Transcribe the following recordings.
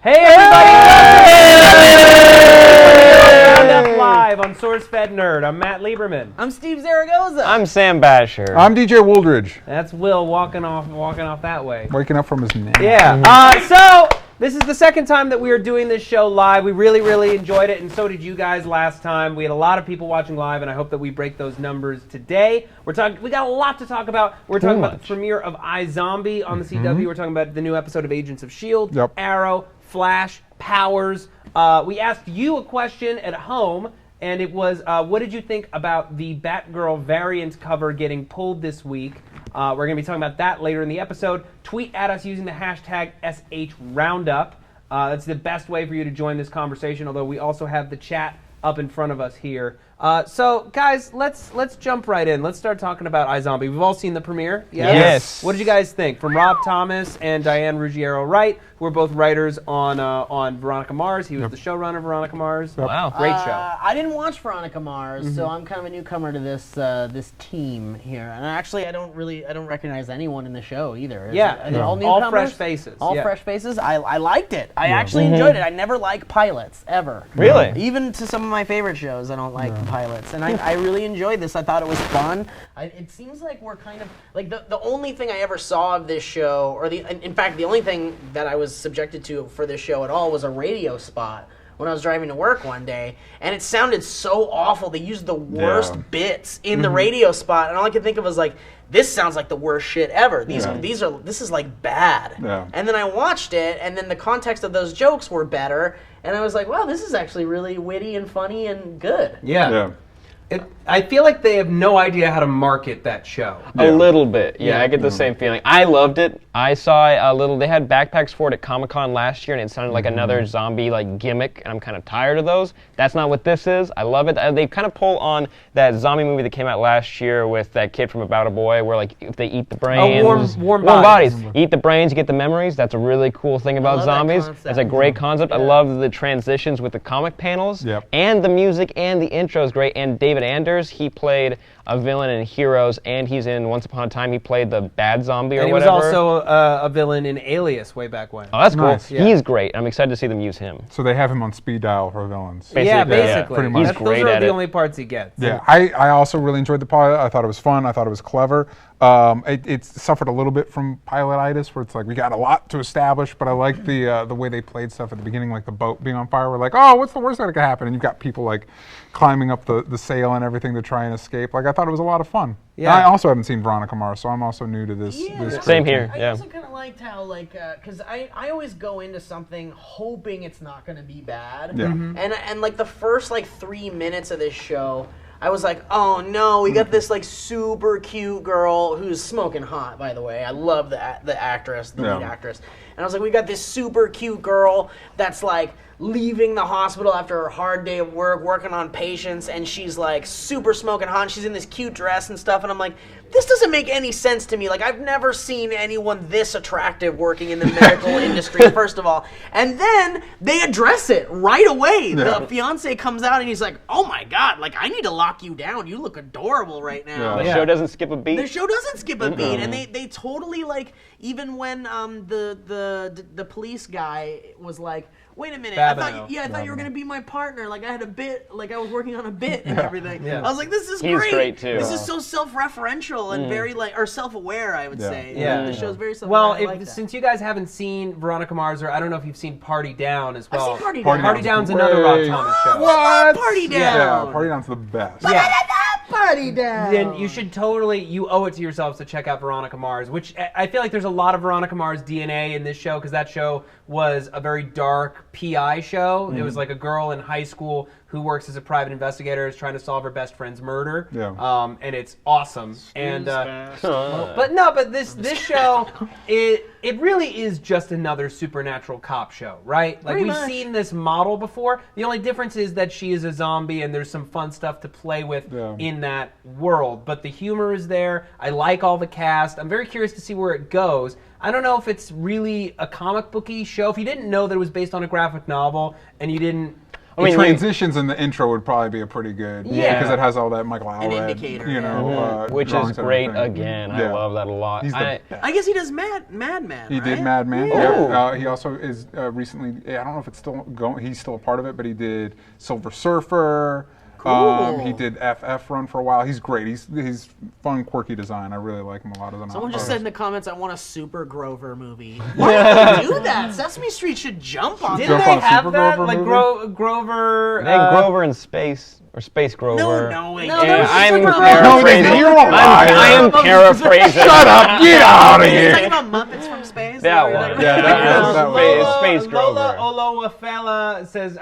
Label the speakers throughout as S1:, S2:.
S1: Hey everybody! Roundup Live on SourceFedNERD. I'm Matt Lieberman.
S2: I'm Steve Zaragoza.
S3: I'm Sam Basher.
S4: I'm DJ Wooldridge.
S1: That's Will walking off that way.
S4: Waking up from his nap.
S1: Yeah. So this is the second time that we are doing this show live. We really enjoyed it, and so did you guys last time. We had a lot of people watching live, and I hope that we break those numbers today. We got a lot to talk about. We're talking about the premiere of iZombie on the CW. We're talking about the new episode of Agents of S.H.I.E.L.D., Arrow, Flash, Powers. We asked you a question at home, and it was, what did you think about the Batgirl variant cover getting pulled this week? We're going to be talking about that later in the episode. Tweet at us using the hashtag SHRoundup. That's the best way for you to join this conversation, although we also have the chat up in front of us here. So, guys, let's jump right in. Let's start talking about iZombie. We've all seen the premiere.
S3: Yes.
S1: What did you guys think? From Rob Thomas and Diane Ruggiero-Wright, who are both writers on Veronica Mars. He was the showrunner of Veronica Mars.
S3: Wow.
S1: Great show.
S2: I didn't watch Veronica Mars, so I'm kind of a newcomer to this team here. And actually, I don't recognize anyone in the show either. Are they all newcomers?
S1: All fresh faces.
S2: All fresh faces. I liked it. I actually enjoyed it. I never like pilots ever.
S3: Really?
S2: Even to some of my favorite shows, I don't like pilots. And I really enjoyed this. I thought it was fun. It seems like we're kind of like the only thing I ever saw of this show, or in fact the only thing that I was subjected to for this show at all was a radio spot when I was driving to work one day, and it sounded so awful. They used the worst bits in the radio spot, and all I could think of was like, this sounds like the worst shit ever. This is like bad. Yeah. And then I watched it, and then the context of those jokes were better, and I was like, wow, this is actually really witty and funny and good.
S1: Yeah. I feel like they have no idea how to market that show.
S3: A little bit. Yeah, I get the same feeling. I loved it. I saw they had backpacks for it at Comic-Con last year, and it sounded like another zombie gimmick, and I'm kind of tired of those. That's not what this is. I love it. They kind of pull on that zombie movie that came out last year with that kid from About a Boy, where if they eat the brains.
S1: Warm bodies.
S3: Eat the brains, you get the memories. That's a really cool thing about zombies. That's a great concept. I love the transitions with the comic panels.
S4: Yep. And
S3: the music and the intro is great. And David Anders, he played a villain in Heroes, and he's in Once Upon a Time. He played the bad zombie or whatever.
S1: And he was also a villain in Alias way back when.
S3: Oh, that's cool.
S4: Nice.
S3: Yeah. He's great. I'm excited to see them use him.
S4: So they have him on speed dial for villains.
S1: Basically.
S4: Pretty much.
S3: He's great
S1: those are
S3: at
S1: the
S3: it.
S1: only parts he gets.
S4: Yeah, I also really enjoyed the pilot. I thought it was fun. I thought it was clever. It suffered a little bit from pilotitis, where it's like we got a lot to establish, but I like the way they played stuff at the beginning, like the boat being on fire. We're like, oh, what's the worst that could happen? And you've got people climbing up the sail and everything to try and escape. I thought it was a lot of fun.
S1: Yeah.
S4: I also haven't seen Veronica Mars, so I'm also new to this. This
S3: Same here.
S2: I also kind of liked how, because I always go into something hoping it's not going to be bad.
S4: Yeah.
S2: And the first 3 minutes of this show, I was like, oh no, we got this super cute girl who's smoking hot, by the way. I love the actress, the lead actress. And I was like, we got this super cute girl that's leaving the hospital after a hard day of work, working on patients, and she's super smoking hot, and she's in this cute dress and stuff, and I'm like, this doesn't make any sense to me. I've never seen anyone this attractive working in the medical industry, first of all. And then they address it right away.
S4: Yeah.
S2: The fiance comes out and he's like, oh my God, I need to lock you down. You look adorable right now.
S3: The show doesn't skip a beat.
S2: The show doesn't skip a beat, and they totally even when the police guy was like, wait a minute, I thought you were gonna be my partner. I had a bit, I was working on a bit and everything. Yeah. I was like, this is great.
S3: He's great too.
S2: This is so self-referential and very or self-aware, I would say.
S1: Yeah.
S2: The show's very self-aware.
S1: Well, since you guys haven't seen Veronica Mars, or I don't know if you've seen Party Down as well.
S2: I've seen Party Down.
S1: Party Down's another Rob Thomas show.
S2: What? Party Down.
S4: Yeah, Party Down's the best.
S1: Yeah.
S2: Party Down.
S1: Then you should you owe it to yourselves to check out Veronica Mars, which I feel like there's a lot of Veronica Mars DNA in this show, because that show was a very dark PI show. It was a girl in high school who works as a private investigator, is trying to solve her best friend's murder. Yeah. And it's awesome. And but this show, it really is just another supernatural cop show, right? We've seen this model before. The only difference is that she is a zombie, and there's some fun stuff to play with in that world. But the humor is there. I like all the cast. I'm very curious to see where it goes. I don't know if it's really a comic booky show. If you didn't know that it was based on a graphic novel, and you didn't
S3: I mean,
S4: transitions in the intro would probably be a pretty good, because it has all that Michael Allred,
S2: indicator,
S4: you know,
S3: which is
S4: drawings and
S3: great
S4: everything.
S3: again.
S4: Yeah.
S3: I love that a lot.
S4: He's the best.
S2: I guess he does Mad Men.
S4: He did
S2: right?
S4: Mad Men.
S3: Yeah.
S4: He also is recently. I don't know if it's still going. He's still a part of it, but he did Silver Surfer.
S2: Cool.
S4: He did FF Run for a while. He's great. He's fun, quirky design. I really like him a lot as an
S2: Someone just
S4: artist.
S2: said in the comments, I want a Super Grover movie. Why do they do that? Sesame Street should jump on
S1: Didn't
S2: that.
S1: they
S4: on
S1: have
S4: Super
S1: that?
S4: Grover
S1: Like
S4: movie?
S1: Grover.
S3: I think Grover in Space or Space Grover.
S2: No way.
S1: No,
S2: dude.
S1: that was
S3: I'm
S1: Super Grover.
S3: paraphrasing.
S4: No, you're a liar.
S3: I am paraphrasing.
S4: Shut up! Get out of
S2: Are you
S4: here!
S2: talking about Muppets from Space?
S3: That
S2: Is what
S3: one.
S2: you're
S4: Yeah,
S2: talking about?
S4: that was
S3: Space
S1: Lola
S3: Grover.
S1: Olowafela says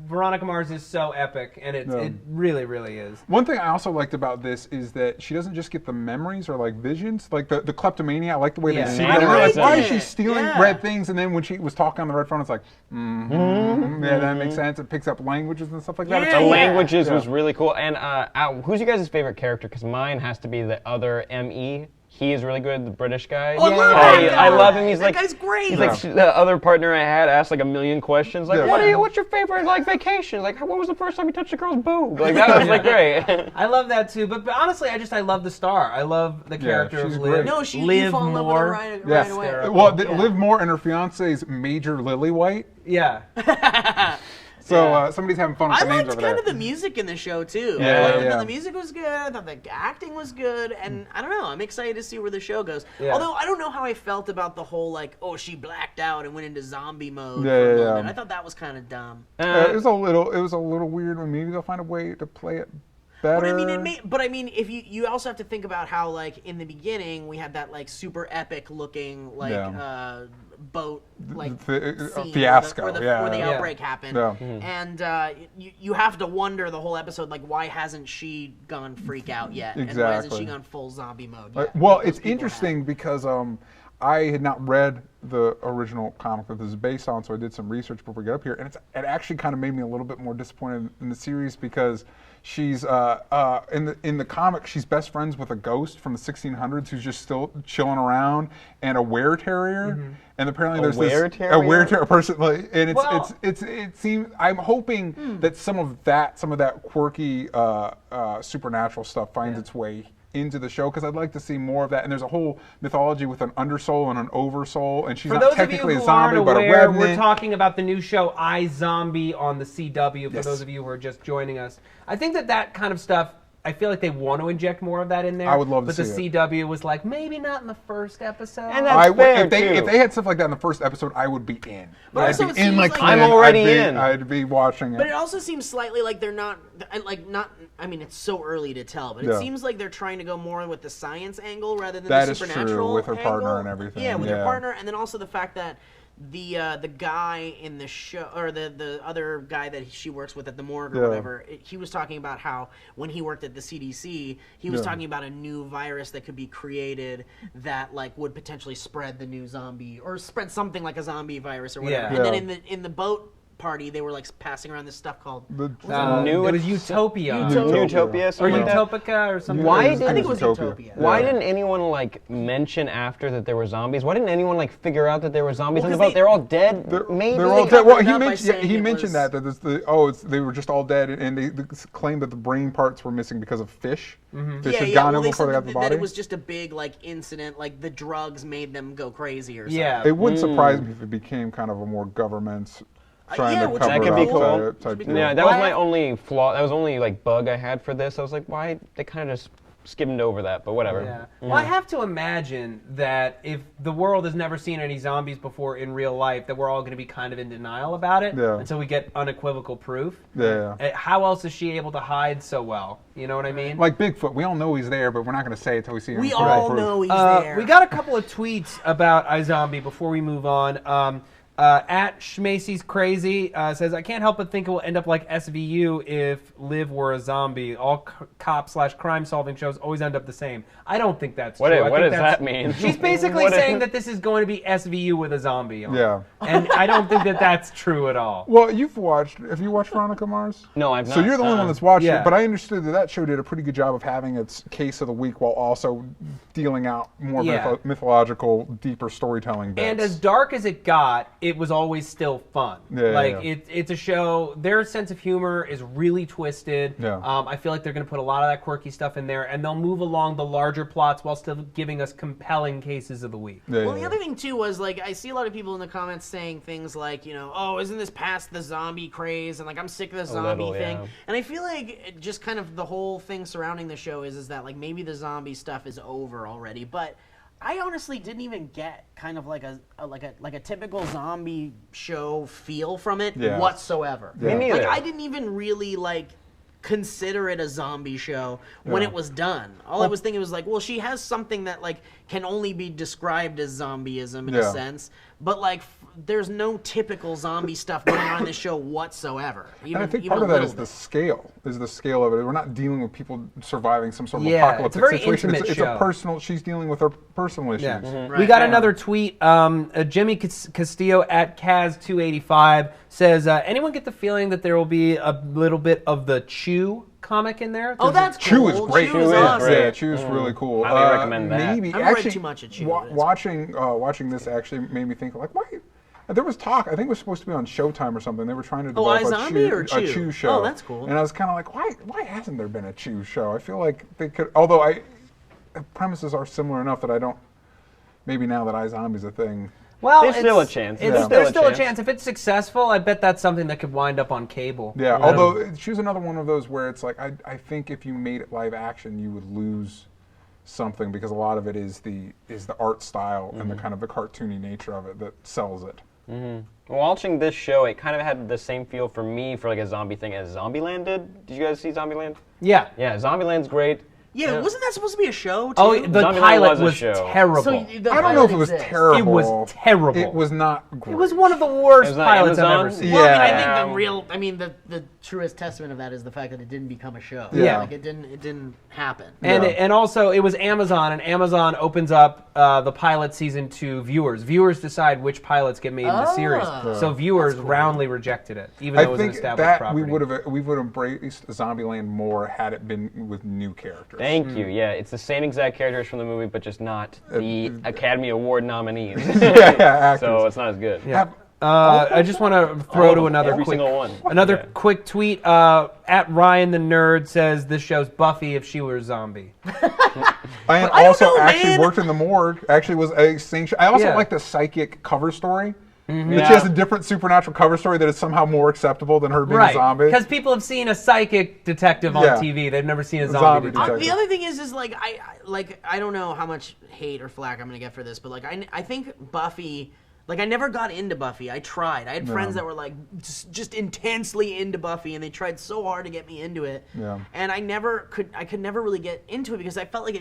S1: Veronica Mars is so epic, and it really, really is.
S4: One thing I also liked about this is that she doesn't just get the memories or like visions, like the kleptomania. I like the way
S1: Yeah.
S4: they see
S3: I
S4: that. Like,
S3: liked
S4: why
S2: it.
S4: is she stealing
S2: Yeah.
S4: red things? And then when she was talking on the red phone, it's like, yeah, that makes sense. It picks up languages and stuff like that.
S2: Yeah,
S4: It's
S3: The
S4: cool.
S3: languages
S4: Yeah.
S3: was really cool. And who's your guys' favorite character? Because mine has to be the other M.E. He is really good, the British guy.
S2: Oh, I love that guy.
S3: I love him. He's
S2: That
S3: like,
S2: guy's great.
S3: He's like the other partner I had asked like a million questions. Like,
S4: Yeah.
S3: what's your favorite like vacation? Like, what was the first time you touched a girl's boob? Like that was like great.
S1: I love that too, but honestly, I love the star. I love the character
S4: she's
S1: of
S4: great.
S1: Liv.
S2: No, you
S1: Liv
S2: fall in love
S1: Moore.
S2: with her right
S4: Yes.
S2: away.
S4: Well, Liv Moore and her fiance's Major Lillywhite.
S1: Yeah.
S4: So somebody's having fun with
S2: I
S4: the names
S2: liked
S4: over
S2: kind
S4: there.
S2: of the music in the show too.
S4: Yeah,
S2: I thought
S4: yeah.
S2: the music was good. I thought the acting was good, and I don't know. I'm excited to see where the show goes.
S1: Yeah.
S2: Although I don't know how I felt about the whole like, oh, she blacked out and went into zombie mode
S4: Yeah,
S2: for a
S4: yeah,
S2: moment.
S4: yeah.
S2: I thought that was kind of dumb.
S4: It was a little weird, but maybe they'll find a way to play it better.
S2: But I mean, if you also have to think about how like in the beginning we had that like super epic looking like boat like scene
S4: fiasco,
S2: where the
S4: yeah.
S2: outbreak happened,
S4: Yeah.
S2: and you have to wonder the whole episode like why hasn't she gone freak out yet, and why hasn't
S4: Exactly.
S2: she gone full zombie mode yet?
S4: Well,
S2: Those
S4: it's
S2: people
S4: interesting because I had not read the original comic that this is based on, so I did some research before we got up here, and it actually kind of made me a little bit more disappointed in the series because she's in the comic she's best friends with a ghost from the 1600s who's just still chilling around, and a were-terrier, and apparently there's
S3: were-terrier?
S4: a were-terrier person, like, and
S1: Well-
S4: it seems I'm hoping that some of that quirky supernatural stuff finds its way into the show, because I'd like to see more of that. And there's a whole mythology with an undersoul and an oversoul, and she's
S1: For
S4: not
S1: those of you
S4: technically
S1: who
S4: a zombie,
S1: aren't
S4: but a
S1: aware, we're
S4: revenant.
S1: talking about the new show iZombie on the CW. For
S4: Yes.
S1: those of you who are just joining us, I think that kind of stuff. I feel like they want to inject more of that in there.
S4: I would love to
S1: but
S4: see
S1: the CW was like, maybe not in the first episode.
S3: And that's fair,
S4: if
S3: too.
S4: they had stuff like that in the first episode, I would be in.
S2: But
S4: I'd
S2: also
S4: be
S2: it seems like-
S3: I'm already in.
S4: I'd be watching it.
S2: But it also seems slightly like they're not. I mean, it's so early to tell, but it
S4: Yeah.
S2: seems like they're trying to go more with the science angle rather than
S4: That
S2: the
S4: is true,
S2: supernatural
S4: with her partner
S2: angle.
S4: and everything,
S2: Yeah, with
S4: yeah.
S2: her partner, and then also the fact that the guy in the show, or the other guy that she works with at the morgue or
S4: Yeah.
S2: whatever, he was talking about how when he worked at the CDC, he was
S4: Yeah.
S2: talking about a new virus that could be created that like would potentially spread the new zombie or spread something like a zombie virus or whatever.
S1: Yeah.
S2: And then
S4: Yeah.
S2: in the boat party, they were like passing around this stuff called.
S4: The-
S3: New
S1: it was Utopia.
S3: Utopia,
S1: Or
S3: something like that.
S1: Utopica or something.
S3: Why
S1: like
S3: did-
S1: that.
S2: I think it was
S4: Utopia.
S2: Utopia.
S3: Why
S4: Yeah.
S3: didn't anyone like mention after that there were zombies? Why didn't anyone like figure out that there were zombies
S2: Well,
S3: on the
S2: 'cause
S3: boat? They're all dead.
S4: They're
S3: Maybe
S4: all
S3: they-
S4: dead. Well,
S2: covered
S4: he
S2: it up by
S4: mentioned
S2: saying
S4: he
S2: it
S4: mentioned
S2: was-
S4: that they were just all dead, and they claimed that the brain parts were missing because of fish. Fish had
S2: Yeah,
S4: gone
S2: well,
S4: in
S2: they
S4: before
S2: said
S4: they got the
S2: that
S4: body.
S2: it was just a big like incident, like the drugs made them go crazy or something.
S1: Yeah.
S4: It wouldn't surprise me if it became kind of a more government trying
S2: yeah,
S4: to
S2: which
S4: cover
S3: That
S4: it
S3: could be
S4: up
S3: cool.
S4: type
S2: be
S4: deal.
S3: Yeah, that was
S1: Why-
S3: my only flaw. That was only like bug I had for this. I was like, why they kind of just skimmed over that, but whatever.
S1: Yeah. Well, I have to imagine that if the world has never seen any zombies before in real life, that we're all going to be kind of in denial about it
S4: Yeah.
S1: until we get unequivocal proof.
S4: Yeah.
S1: How else is she able to hide so well? You know what I mean?
S4: Like Bigfoot, we all know he's there, but we're not going to say it till we see him.
S2: We
S4: in full
S2: all
S4: proof.
S2: know he's there.
S1: We got a couple of tweets about iZombie before we move on. At Schmacy's Crazy says, I can't help but think it will end up like SVU if Liv were a zombie. All cop/crime solving shows always end up the same. I don't think that's
S3: What
S1: true.
S3: i-
S1: I
S3: what
S1: think
S3: does
S1: that's-
S3: that mean?
S1: She's basically
S3: What
S1: saying
S3: is-
S1: that this is going to be SVU with a zombie on it.
S4: Yeah.
S1: And I don't think that that's true at all.
S4: Well, have you watched Veronica Mars?
S3: No, I've not.
S4: So you're the only one that's watched
S1: Yeah.
S4: it, but I understood that show did a pretty good job of having its case of the week while also dealing out more
S1: Yeah.
S4: mythological, deeper storytelling bits.
S1: And as dark as it got, it was always still fun. It's a show. Their sense of humor is really twisted.
S4: Yeah.
S1: I feel like they're going to put a lot of that quirky stuff in there, and they'll move along the larger plots while still giving us compelling cases of the week.
S2: Well, the other thing too was like I see a lot of people in the comments saying things like, oh, isn't this past the zombie craze? And like I'm sick of the zombie thing. Yeah. And I feel like just kind of the whole thing surrounding the show is that like maybe the zombie stuff is over already, but I honestly didn't even get kind of like a typical zombie show feel from it whatsoever.
S3: Me neither.
S2: Like I didn't even really like consider it a zombie show when it was done. All I was thinking was like, well, she has something that like can only be described as zombieism in a sense, but like there's no typical zombie stuff going on in this show whatsoever.
S4: And I think part of that is the scale of it. We're not dealing with people surviving some sort of apocalyptic situation. It's a personal, she's dealing with her personal issues.
S1: Yeah. Right. We got another tweet. Jimmy Castillo at Kaz285 says, anyone get the feeling that there will be a little bit of the Chew comic in there?
S2: Oh, that's
S4: cool.
S2: Chew
S4: is great.
S2: Chew is awesome.
S4: Yeah, Chew is really cool.
S3: I would recommend that.
S4: Maybe
S2: I haven't read too much of Chew.
S4: Watching this actually made me think like, why? There was talk. I think it was supposed to be on Showtime or something. They were trying to develop a Chew show.
S2: Oh, that's cool.
S4: And I was kind of like, why hasn't there been a Chew show? I feel like they could. Although the premises are similar enough that I don't. Maybe now that iZombie's a thing.
S1: Well,
S3: there's still a chance.
S1: There's still a chance. If it's successful, I bet that's something that could wind up on cable.
S4: Yeah. Although Chew's another one of those where it's like I think if you made it live action, you would lose something because a lot of it is the art style and the kind of the cartoony nature of it that sells it.
S3: Watching this show, it kind of had the same feel for me for like a zombie thing as Zombieland did. Did you guys see Zombieland?
S1: Yeah.
S3: Yeah, Zombieland's great.
S2: Yeah, wasn't that supposed to be a show, too?
S1: Oh, the pilot was terrible.
S2: So
S4: I don't know if it was terrible.
S1: It was terrible.
S4: It was not great.
S1: It was one of the worst pilots I've ever seen.
S2: Well, I think the truest testament of that is the fact that it didn't become a show.
S1: Yeah.
S2: Like it didn't happen.
S1: And also it was Amazon, and Amazon opens up the pilot season to viewers. Viewers decide which pilots get made in the series. So viewers roundly rejected it, even though it was an established property.
S4: We would have embraced Zombieland more had it been with new characters.
S3: Thank you. Yeah, it's the same exact characters from the movie, but just not the Academy Award nominees. So it's not as good.
S1: Yeah. I just want to throw to another quick tweet. At Ryan the Nerd says this show's Buffy if she were a zombie.
S4: And also worked in the morgue. Actually was a sing show. I also like the psychic cover story. Mm-hmm. She has a different supernatural cover story that is somehow more acceptable than her being a zombie.
S1: Because people have seen a psychic detective on TV. They've never seen a zombie detective.
S2: The other thing is like I don't know how much hate or flack I'm gonna get for this, but like I think Buffy. Like, I never got into Buffy. I tried. I had friends that were, like, just intensely into Buffy, and they tried so hard to get me into it. Yeah. And I could never really get into it because I felt like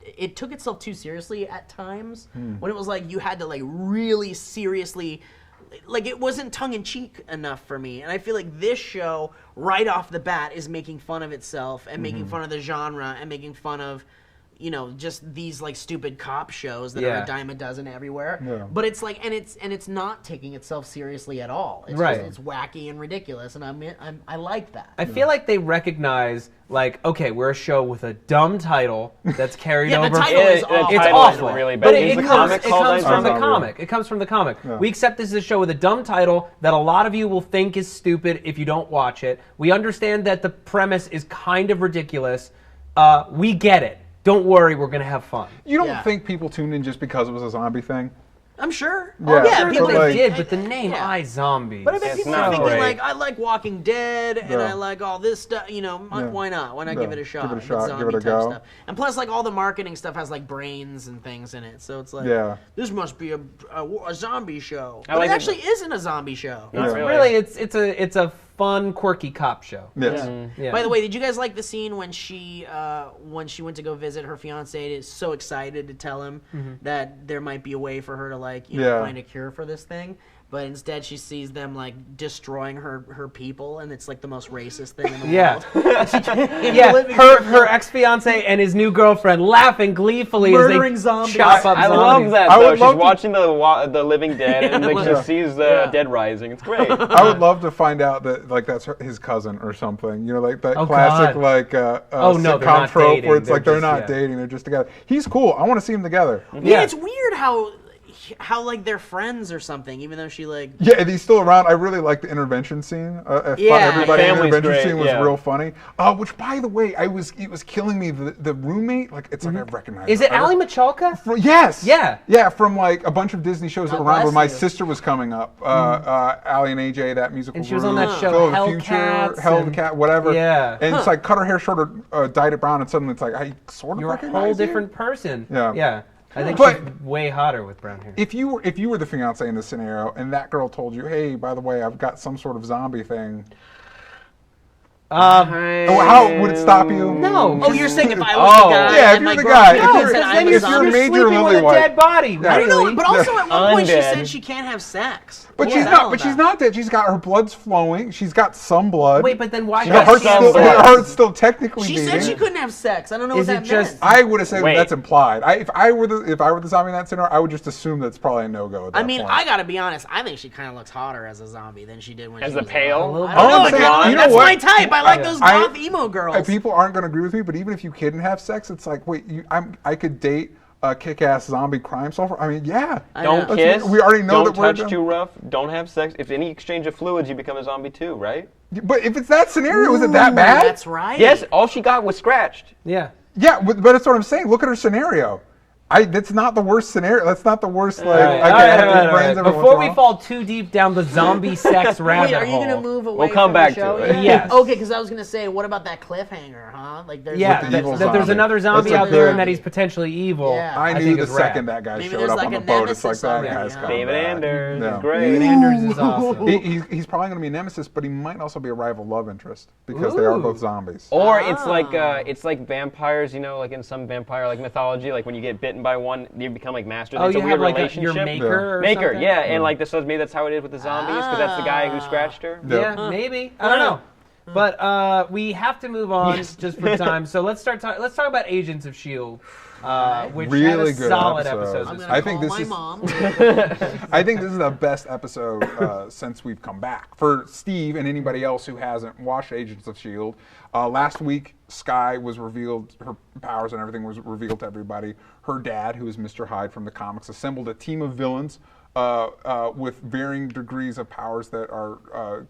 S2: it took itself too seriously at times when it was, like, you had to, like, really seriously, like, it wasn't tongue-in-cheek enough for me. And I feel like this show, right off the bat, is making fun of itself and making fun of the genre and making fun of, just these like stupid cop shows that are a dime a dozen everywhere. Yeah. But it's like, and it's not taking itself seriously at all. It's just, it's wacky and ridiculous, and I like that.
S1: I feel like they recognize, like, okay, we're a show with a dumb title that's carried over.
S2: The title is awful.
S1: It's awful.
S3: Really bad.
S1: But it comes from the comic. It comes from the comic. Yeah. We accept this as a show with a dumb title that a lot of you will think is stupid if you don't watch it. We understand that the premise is kind of ridiculous. We get it. Don't worry, we're going to have fun.
S4: You don't think people tuned in just because it was a zombie thing?
S2: I'm sure.
S1: Yeah, people did, but the name iZombie.
S2: But I bet people are thinking, like, I like Walking Dead, and I like all this stuff, why not? Why not give it a shot?
S4: Give it a shot, give it a go.
S2: Stuff. And plus, like, all the marketing stuff has, like, brains and things in it, so it's like, this must be a zombie show. But it actually isn't a zombie show.
S1: Really, it's a fun, quirky cop show.
S4: Yes.
S2: Yeah. By the way, did you guys like the scene when she went to go visit her fiance? Is so excited to tell him that there might be a way for her to like find a cure for this thing, but instead she sees them like destroying her people, and it's like the most racist thing in the world.
S1: Her ex-fiance and his new girlfriend laughing gleefully
S2: murdering
S1: as they
S2: zombies.
S1: chop up
S3: I
S1: zombies.
S3: love that though. She's watching the Living Dead and like she sees the dead rising. It's great.
S4: I would love to find out that like that's his cousin or something. Like that classic like sitcom trope where it's like they're not dating, they're just together. He's cool. I want to see them together.
S2: Yeah, it's weird how how like they're friends or something, even though she like.
S4: Yeah, and he's still around. I really like the intervention scene. Everybody in the intervention scene was real funny. Which, by the way, it was killing me. The roommate, like it's like I recognize.
S1: Is it Ali Michalka?
S4: Yes.
S1: Yeah.
S4: Yeah, from like a bunch of Disney shows around where my
S2: you.
S4: sister was coming up. Ali and AJ, that musical.
S1: And she was
S4: group,
S1: on that show,
S4: Phil of the Future, Hellcat, whatever.
S1: Yeah.
S4: And it's like cut her hair short or dyed it brown, and suddenly it's like I sort of
S1: You're a
S4: recognize
S1: whole
S4: you.
S1: different person.
S4: Yeah.
S1: Yeah. I think
S4: But-
S1: she's way hotter with brown hair.
S4: If you were the fiance in this scenario, and that girl told you, "Hey, by the way, I've got some sort of zombie thing," how would it stop you?
S1: No.
S2: Oh, you're saying if I was the guy?
S4: Yeah, if
S2: and
S4: you're
S2: my
S4: the
S2: girlfriend
S4: guy.
S2: came
S1: No,
S2: and said
S1: because
S2: I
S1: then
S2: was
S1: you're,
S2: a
S4: you're
S2: zombie.
S4: major
S1: sleeping with a
S4: Lillywhite.
S1: dead body.
S4: Yeah.
S2: I don't know,
S1: Really?
S2: but also at one point she
S3: Undead.
S2: said she can't have sex.
S4: But
S2: What
S4: she's
S2: was that
S4: not.
S2: all
S4: But she's
S2: about?
S4: not dead. She's got her blood's flowing. She's got some blood.
S1: Wait, but then why
S4: her
S1: can't
S4: heart's
S1: she have
S4: still,
S1: sex?
S4: her heart's still technically
S2: She
S4: beating.
S2: said she couldn't have sex. I don't know
S1: Is
S2: what
S1: it
S2: that
S1: just-
S2: meant.
S4: I would have said
S3: Wait.
S4: that's implied. If I were the zombie in that scenario, I would just assume that's probably a no-go. At that
S2: I mean,
S4: point.
S2: I gotta be honest. I think she kind of looks hotter as a zombie than she did when
S3: As
S2: she
S3: a
S2: was
S3: pale?
S2: alive. I
S1: All
S2: don't know.
S1: I'm saying-
S2: Kinda-
S4: you know
S2: that's
S4: what?
S2: my type. I like those
S4: I-
S2: goth emo girls.
S4: People aren't going to agree with me, but even if you couldn't have sex, it's like, wait, I could date a kick-ass zombie crime solver. I mean, yeah.
S2: I
S3: Don't
S2: know.
S3: kiss.
S4: We already know
S3: don't
S4: that we're
S3: touch too rough. Don't have sex. If any exchange of fluids, you become a zombie too, right?
S4: But if it's that scenario, is it that bad?
S2: That's right.
S3: Yes. All she got was scratched.
S1: Yeah.
S4: Yeah, but that's what I'm saying. Look at her scenario. That's not the worst scenario. That's not the worst. Like,
S1: All right,
S4: I
S1: all
S4: can
S1: right,
S4: have
S1: all
S4: big
S1: right,
S4: brains
S1: all
S4: every
S1: right. Before
S4: once
S1: we
S4: in a while.
S1: fall too deep down the zombie sex rabbit
S2: Wait, are you
S1: hole.
S2: gonna move away
S3: We'll come
S2: from
S3: back
S2: the show?
S3: to it.
S2: yet?
S1: Yes.
S2: Okay, because I was gonna say, what about that cliffhanger, huh? Like, there's
S1: Yeah,
S4: the
S1: that,
S4: evil
S1: that there's
S4: zombie.
S1: another zombie
S4: That's
S1: out
S4: a
S1: there
S4: good-
S1: and that he's potentially evil.
S2: Yeah.
S4: I knew
S1: think
S4: the
S1: is rad.
S4: second that guy
S2: Maybe
S4: showed
S2: there's
S4: up
S2: like
S4: on
S2: a
S4: the boat. It's like
S2: nemesis
S4: that
S2: already,
S4: guy's
S2: huh?
S4: coming
S3: David
S4: back.
S3: Anders
S4: No.
S3: is great.
S1: David Anders is awesome.
S4: He's probably going to be a nemesis, but he might also be a rival love interest because they are
S1: Ooh.
S4: both zombies.
S3: Or it's like vampires, you know, like in some vampire like mythology, like when you get bitten by one, you become like masters.
S1: Oh,
S3: It's
S1: you
S3: a
S1: have
S3: weird
S1: like
S3: relationship.
S1: your maker or
S3: Maker,
S1: something?
S3: yeah, and like this, maybe that's how it is with the zombies, because that's the guy who scratched her.
S4: Yeah.
S1: Yeah, maybe. I don't know. But we have to move on just for time. So let's talk about Agents of Shield, which had
S4: Really
S1: a
S4: good
S1: solid
S4: episode.
S1: episode.
S2: I'm
S1: this
S2: gonna
S4: I
S1: week.
S4: think
S2: call
S4: this
S2: my
S4: is-
S2: mom.
S4: I think this is the best episode since we've come back. For Steve and anybody else who hasn't watched Agents of S.H.I.E.L.D., last week Skye was revealed, her powers and everything was revealed to everybody. Her dad, who is Mr. Hyde from the comics, assembled a team of villains with varying degrees of powers that are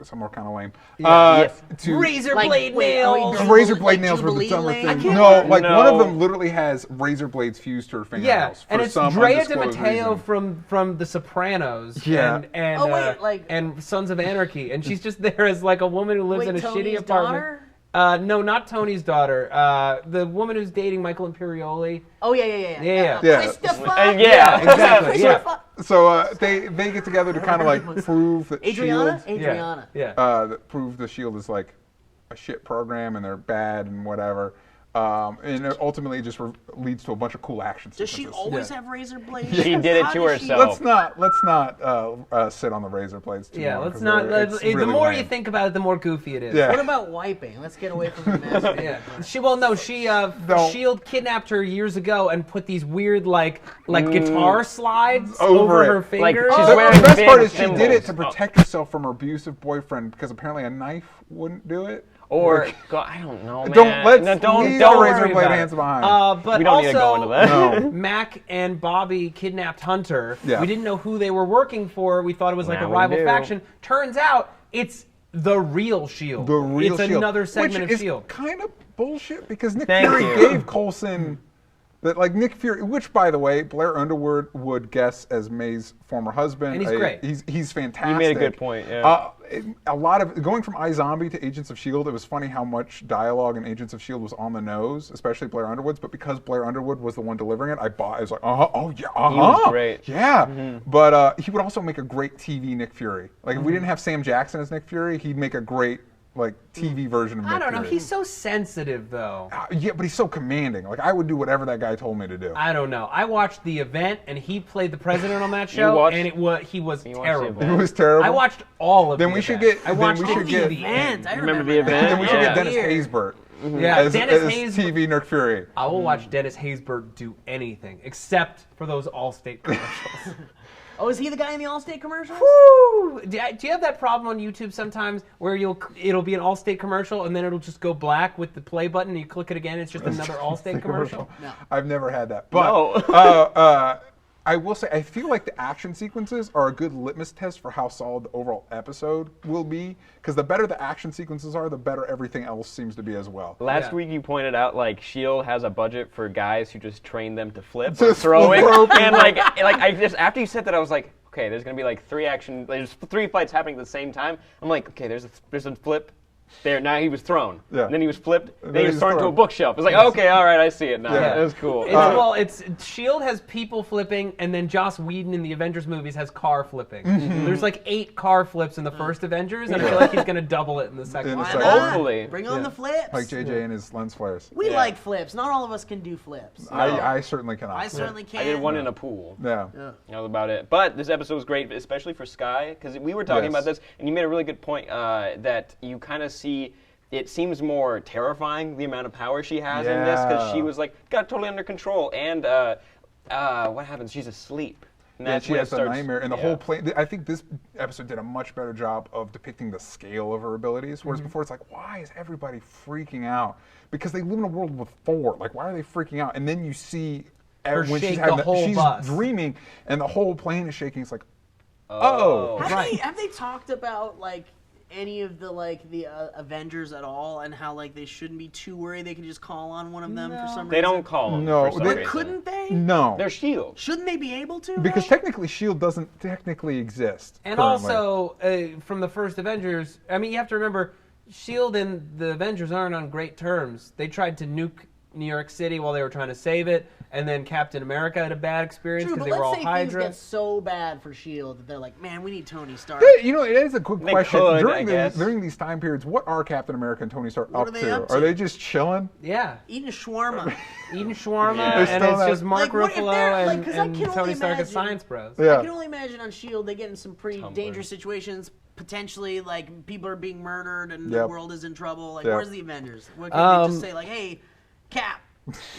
S4: some are kind of lame.
S3: Yes.
S1: Razor
S2: Like,
S1: blade
S2: wait,
S1: nails.
S2: oh,
S4: Razor blade
S2: like
S4: nails were the
S2: Jubilee
S4: summer
S2: Land?
S4: thing.
S2: I
S4: No,
S2: can't-
S4: like
S3: No.
S4: one of them literally has razor blades fused to her
S1: Yeah,
S4: fingernails.
S1: and
S4: for
S1: it's
S4: some
S1: Drea de
S4: undisclosed
S1: Matteo
S4: reason.
S1: from The Sopranos
S4: Yeah.
S1: and
S2: Oh, wait, like-
S1: and Sons of Anarchy, and she's just there as like a woman who lives
S2: Wait,
S1: in a
S2: Tony's
S1: shitty apartment.
S2: daughter?
S1: No, not Tony's daughter. The woman who's dating Michael Imperioli.
S2: Oh yeah.
S1: Yeah.
S2: Christopher.
S3: Yeah,
S1: exactly. Yeah.
S2: Christopher.
S4: So they get together to kind of like prove that
S2: Adriana.
S4: Shield,
S2: Adriana.
S1: Yeah.
S4: that prove the Shield is like a shit program and they're bad and whatever. And it ultimately just leads to a bunch of cool action
S2: Does she
S4: sequences.
S2: always have razor blades?
S3: She did it
S2: How
S3: to
S2: does she-
S3: herself.
S4: Let's not sit on the razor blades too
S1: Yeah,
S4: long.
S1: let's
S4: 'cause
S1: not.
S4: it's
S1: The
S4: really
S1: more
S4: lame.
S1: you think about it, the more goofy it is.
S4: Yeah.
S2: What about wiping? Let's get away from the mess.
S1: Yeah. She
S4: No.
S1: Shield kidnapped her years ago and put these weird like guitar slides
S4: Over
S1: over
S4: it.
S1: her
S3: Like,
S1: fingers.
S3: she's
S4: The
S3: wearing
S4: best
S3: big
S4: part is she did it
S3: symbols.
S4: to protect herself from her abusive boyfriend because apparently a knife wouldn't do it.
S3: Or God, I don't know, man.
S4: Don't let's
S3: No, don't
S4: leave
S3: don't
S4: the
S3: worry
S4: razor blade
S1: about it.
S4: hands behind.
S1: But
S3: We don't
S1: also,
S3: need to go into that.
S4: No.
S1: Mac and Bobby kidnapped Hunter.
S4: Yeah.
S1: We didn't know who they were working for. We thought it was like
S3: Now
S1: a
S3: we
S1: rival
S3: do.
S1: faction. Turns out it's the real Shield.
S4: The real
S1: It's
S4: Shield,
S1: another segment
S4: which
S1: of
S4: is
S1: Shield.
S4: kind of bullshit because Nick
S3: Thank
S4: Fury
S3: you.
S4: gave Coulson that like Nick Fury, which by the way Blair Underwood would guess as May's former husband.
S1: And he's great.
S4: He's fantastic.
S3: You made a good point, yeah.
S4: A lot of going from iZombie to Agents of S.H.I.E.L.D., it was funny how much dialogue in Agents of S.H.I.E.L.D. was on the nose, especially Blair Underwood's. But because Blair Underwood was the one delivering it, I was like, oh yeah,
S3: He was great.
S4: yeah. But he would also make a great TV Nick Fury. Like if we didn't have Sam Jackson as Nick Fury, he'd make a great like TV version of Nick
S1: I don't know.
S4: Fury.
S1: He's so sensitive, though.
S4: Yeah, but he's so commanding. Like I would do whatever that guy told me to do.
S1: I don't know. I watched The Event, and he played the president on that show,
S3: watched-
S1: and he was
S3: watched The
S1: terrible.
S4: It
S3: Event?
S4: was terrible.
S1: I watched all of
S4: Then
S1: The
S4: we should
S1: Event.
S4: get-
S1: I
S4: then
S1: watched
S4: we
S1: it
S4: should
S1: to
S4: get-
S1: the
S2: Event.
S1: end.
S2: I
S3: Remember The
S2: that.
S3: Event?
S4: Then we should
S3: Yeah.
S4: get Dennis
S2: Weird.
S4: Haysbert
S1: Yeah,
S4: as,
S1: Dennis
S4: as
S1: Haysbert.
S4: TV Nick Fury.
S1: I will watch Dennis Haysbert do anything except for those Allstate commercials.
S2: Oh, is he the guy in the Allstate commercials?
S1: Woo! Do you have that problem on YouTube sometimes where it'll be an Allstate commercial and then it'll just go black with the play button and you click it again, it's just another Allstate commercial?
S2: No.
S4: I've never had that. But
S3: No.
S4: I will say, I feel like the action sequences are a good litmus test for how solid the overall episode will be. Because the better the action sequences are, the better everything else seems to be as well.
S3: Last week you pointed out like S.H.I.E.L.D. has a budget for guys who just train them to flip or
S4: Just
S3: throwing,
S4: flip.
S3: and like I just after you said that I was like, okay, there's gonna be like there's 3 fights happening at the same time. I'm like, okay, there's a flip. There, now he was thrown.
S4: Yeah.
S3: And then he was flipped. Then
S4: then
S3: he
S4: he
S3: was
S4: was
S3: thrown into a
S4: thrown.
S3: bookshelf. It's like, okay, all right, I see it now.
S4: Yeah.
S3: That was cool.
S1: It's S.H.I.E.L.D. has people flipping, and then Joss Whedon in the Avengers movies has car flipping. There's like 8 car flips in the first Avengers, and I feel like he's gonna double it in the second
S4: In the
S1: one.
S4: second
S2: Why
S4: one.
S2: not?
S3: Hopefully.
S2: Bring on the flips.
S4: Like JJ and his lens flares.
S2: We
S3: Yeah.
S2: like flips. Not all of us can do flips.
S4: I certainly cannot.
S2: I certainly can.
S3: I did one in a pool.
S4: Yeah.
S3: That was about it. But this episode was great, especially for Skye, because we were talking
S4: Yes.
S3: about this, and you made a really good point that you kind of see. It seems more terrifying the amount of power she has in this, because she was like got it totally under control. And what happens? She's asleep. And
S4: Yeah,
S3: that's
S4: she
S3: when
S4: has
S3: it
S4: a
S3: starts,
S4: nightmare, and the
S3: yeah.
S4: whole plane. I think this episode did a much better job of depicting the scale of her abilities. Whereas before, it's like, why is everybody freaking out? Because they live in a world with 4. Like, why are they freaking out? And then you see
S1: Her
S4: when she's
S1: shake
S4: having
S1: the whole
S4: she's
S1: bus.
S4: dreaming, and the whole plane is shaking. It's like, oh,
S2: Have they talked about like any of the Avengers at all, and how like they shouldn't be too worried? They can just call on one of them for some reason.
S3: They don't call them.
S4: No,
S3: for some
S4: they-
S3: reason.
S2: Couldn't they?
S4: no,
S3: They're S.H.I.E.L.D.
S2: Shouldn't they be able to?
S4: because
S2: though?
S4: technically Shield doesn't technically exist.
S1: And
S4: currently.
S1: also, from the first Avengers, I mean, you have to remember, S.H.I.E.L.D. and the Avengers aren't on great terms. They tried to nuke New York City while they were trying to save it, and then Captain America had a bad experience
S2: True,
S1: because
S2: but
S1: they were all
S2: let's say things
S1: Hydra.
S2: get so bad for Shield that they're like, man, we need Tony Stark.
S4: Yeah, you know, it is a quick
S3: They
S4: question.
S3: could, I
S4: during,
S3: guess.
S4: during these time periods, what are Captain America and Tony Stark
S2: What
S4: up
S2: are they
S4: to?
S2: up to?
S4: Are they just chilling?
S1: Yeah,
S2: Eating shawarma.
S1: eating shawarma,
S3: Yeah.
S1: and
S4: They're
S1: it's
S4: still
S1: just
S4: not-
S1: Mark
S2: Like, what if
S1: Ruffalo
S2: they're- like,
S1: and,
S2: 'cause I
S1: and
S2: can
S1: Tony
S2: only
S1: Stark as
S2: imagine-
S1: Science Bros.
S4: Yeah.
S2: I can only imagine on Shield they get in some pretty dangerous situations. Potentially, like people are being murdered and the
S4: Yep.
S2: world is in trouble. Like,
S4: Yep.
S2: where's the Avengers? What can they just say? Like, hey, Cap,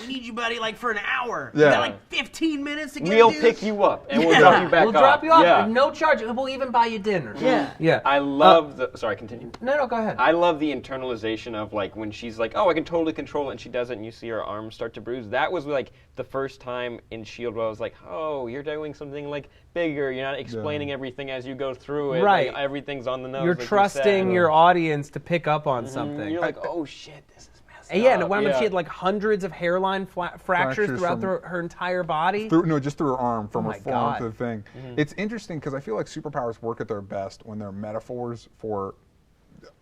S2: we need you, buddy, like for an hour. You
S4: Yeah.
S2: got like 15 minutes to get.
S3: We'll
S2: dude.
S3: pick you up and we'll
S2: Yeah.
S3: drop you back
S1: We'll
S3: off.
S1: drop you off,
S3: Yeah.
S1: no charge. We'll even buy you dinner.
S2: Yeah.
S1: yeah.
S3: I love the. Sorry, continue.
S1: No, go ahead.
S3: I love the internalization of like when she's like, oh, I can totally control it, and she does it, and you see her arms start to bruise. That was like the first time in Shield where I was like, oh, you're doing something like bigger. You're not explaining everything as you go through it.
S1: Right.
S3: Like, everything's on the nose.
S1: You're
S3: like you
S1: trusting
S3: said.
S1: your audience to pick up on something.
S3: You're like, oh shit, this is messed
S1: And yeah, and
S3: up.
S1: it wound up
S3: Yeah.
S1: she had like hundreds of hairline fractures
S4: Fractures
S1: throughout
S4: from-
S1: her entire body.
S4: Just through her arm, from
S1: Oh
S4: her
S1: my
S4: forearm
S1: God.
S4: to the thing. It's interesting because I feel like superpowers work at their best when they're metaphors for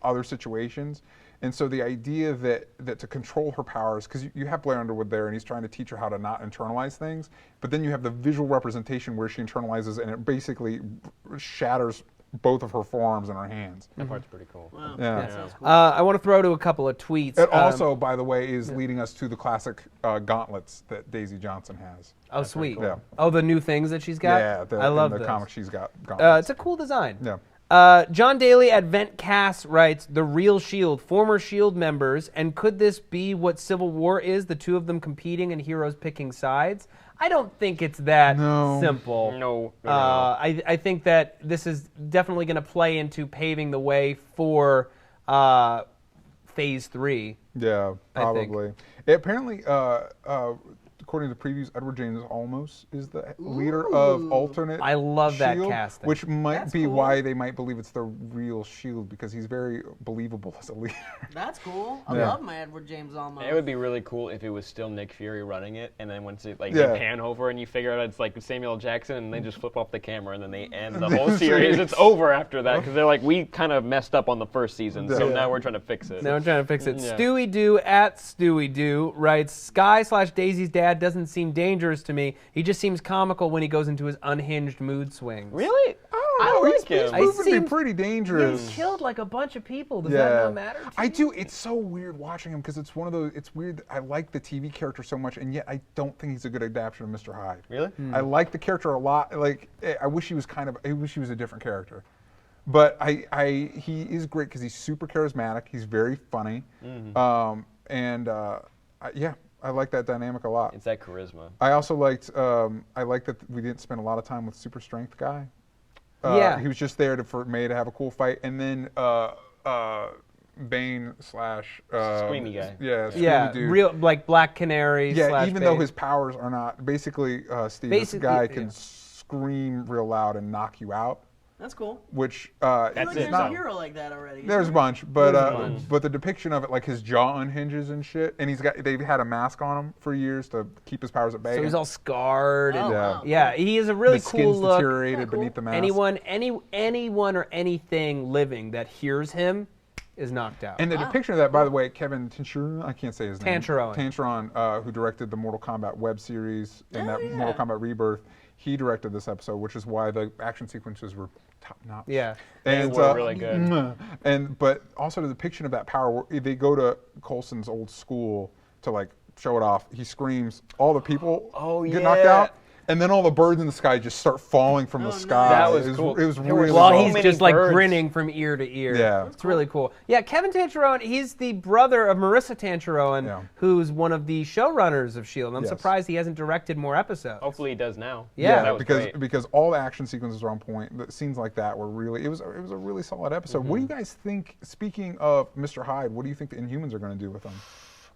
S4: other situations. And so the idea that to control her powers, because you have Blair Underwood there and he's trying to teach her how to not internalize things, but then you have the visual representation where she internalizes and it basically shatters both of her forearms and her hands.
S3: That part's pretty cool.
S2: Wow.
S4: Yeah.
S2: That sounds cool.
S1: I want to throw to a couple of tweets.
S4: It also, by the way, is leading us to the classic gauntlets that Daisy Johnson has.
S1: Oh, sweet.
S4: cool. Yeah.
S1: Oh, the new things that she's got?
S4: Yeah,
S1: I love
S4: in the
S1: those.
S4: comic she's got gauntlets.
S1: It's a cool design.
S4: Yeah.
S1: John Daly at VentCast writes, the real S.H.I.E.L.D., former S.H.I.E.L.D. members, and could this be what Civil War is, the two of them competing and heroes picking sides? I don't think it's that simple.
S3: No.
S1: I think that this is definitely going to play into paving the way for Phase 3.
S4: Yeah,
S1: I think.
S4: probably. Apparently, according to previews, Edward James Olmos is the leader of alternate.
S1: I love that
S4: S.H.I.E.L.D.,
S1: casting.
S4: which might
S2: That's
S4: be
S2: cool.
S4: why they might believe it's the real Shield because he's very believable as a leader.
S2: That's cool. I
S4: Yeah.
S2: love my Edward James almost.
S3: It would be really cool if it was still Nick Fury running it, and then once it like
S4: Yeah.
S3: they pan over and you figure out it's like Samuel L. Jackson, and they just flip off the camera, and then they end the whole series. It's over after that because they're like, we kind of messed up on the first season, so
S4: Yeah.
S3: now we're trying to fix it.
S1: Now I'm trying to fix it.
S3: Yeah.
S1: Stewie Doo at Stewie Doo writes, Skye/Daisy's dad doesn't seem dangerous to me. He just seems comical when he goes into his unhinged mood swings.
S3: Really?
S4: I don't know.
S3: like
S4: He's
S3: him.
S4: proven to be
S1: seems-
S4: pretty dangerous.
S1: He killed like a bunch of people. Does that not matter to
S4: I
S1: you?
S4: do. It's so weird watching him because it's one of those. It's weird. That I like the TV character so much, and yet I don't think he's a good adaptation of Mr. Hyde.
S3: Really?
S4: I like the character a lot. Like I wish he was I wish he was a different character. But he is great because he's super charismatic. He's very funny. Yeah, I like that dynamic a lot.
S3: It's that charisma.
S4: I also liked. I liked that we didn't spend a lot of time with super strength guy.
S1: Yeah.
S4: He was just there for May to have a cool fight, and then Bane slash
S3: Screamy guy.
S4: Yeah, Screamy
S1: Yeah,
S4: dude.
S1: real like Black Canary.
S4: Yeah,
S1: slash
S4: even though
S1: Bane.
S4: his powers are not basically, Steve, this
S1: Basically,
S4: guy
S1: yeah.
S4: can scream real loud and knock you out.
S2: That's cool.
S4: Which
S3: That's
S2: Like,
S3: it.
S2: there's
S3: not-
S2: a hero like that already.
S4: there's a bunch, but
S1: There's a bunch.
S4: but the depiction of it, like his jaw unhinges and shit, and they've had a mask on him for years to keep his powers at bay.
S1: So he's all scarred. And,
S2: Oh,
S4: Yeah.
S2: wow.
S1: yeah, he is a really
S4: the
S1: cool
S4: skin's
S1: look.
S4: deteriorated
S2: cool.
S4: beneath the mask.
S1: Anyone or anything living that hears him is knocked out.
S4: And the depiction of that, by the way, Kevin Tancharoen, I can't say his name.
S1: Tancharoen.
S4: Who directed the Mortal Kombat web series and that
S2: yeah.
S4: Mortal Kombat Rebirth, he directed this episode, which is why the action sequences were top notch.
S1: Yeah.
S4: And
S3: were really good.
S4: But also the depiction of that power, where they go to Coulson's old school to like show it off. He screams, all the people get knocked
S3: yeah.
S4: out. And then all the birds in the sky just start falling from the
S2: no.
S4: sky.
S3: That was
S4: it
S3: cool.
S4: It was
S3: There were
S4: really
S1: While
S3: so
S4: well.
S1: he's
S3: many
S1: just like
S3: birds.
S1: grinning from ear to ear.
S4: Yeah.
S1: It's really cool. Yeah, Kevin Tancharoen, he's the brother of Marissa Tancharoen,
S4: Yeah.
S1: who's one of the showrunners of S.H.I.E.L.D. I'm
S4: Yes.
S1: surprised he hasn't directed more episodes.
S3: Hopefully he does now.
S1: Yeah.
S3: That was great.
S4: because all the action sequences are on point. The scenes like that were really it was a really solid episode. What do you guys think? Speaking of Mr. Hyde, what do you think the Inhumans are going to do with him?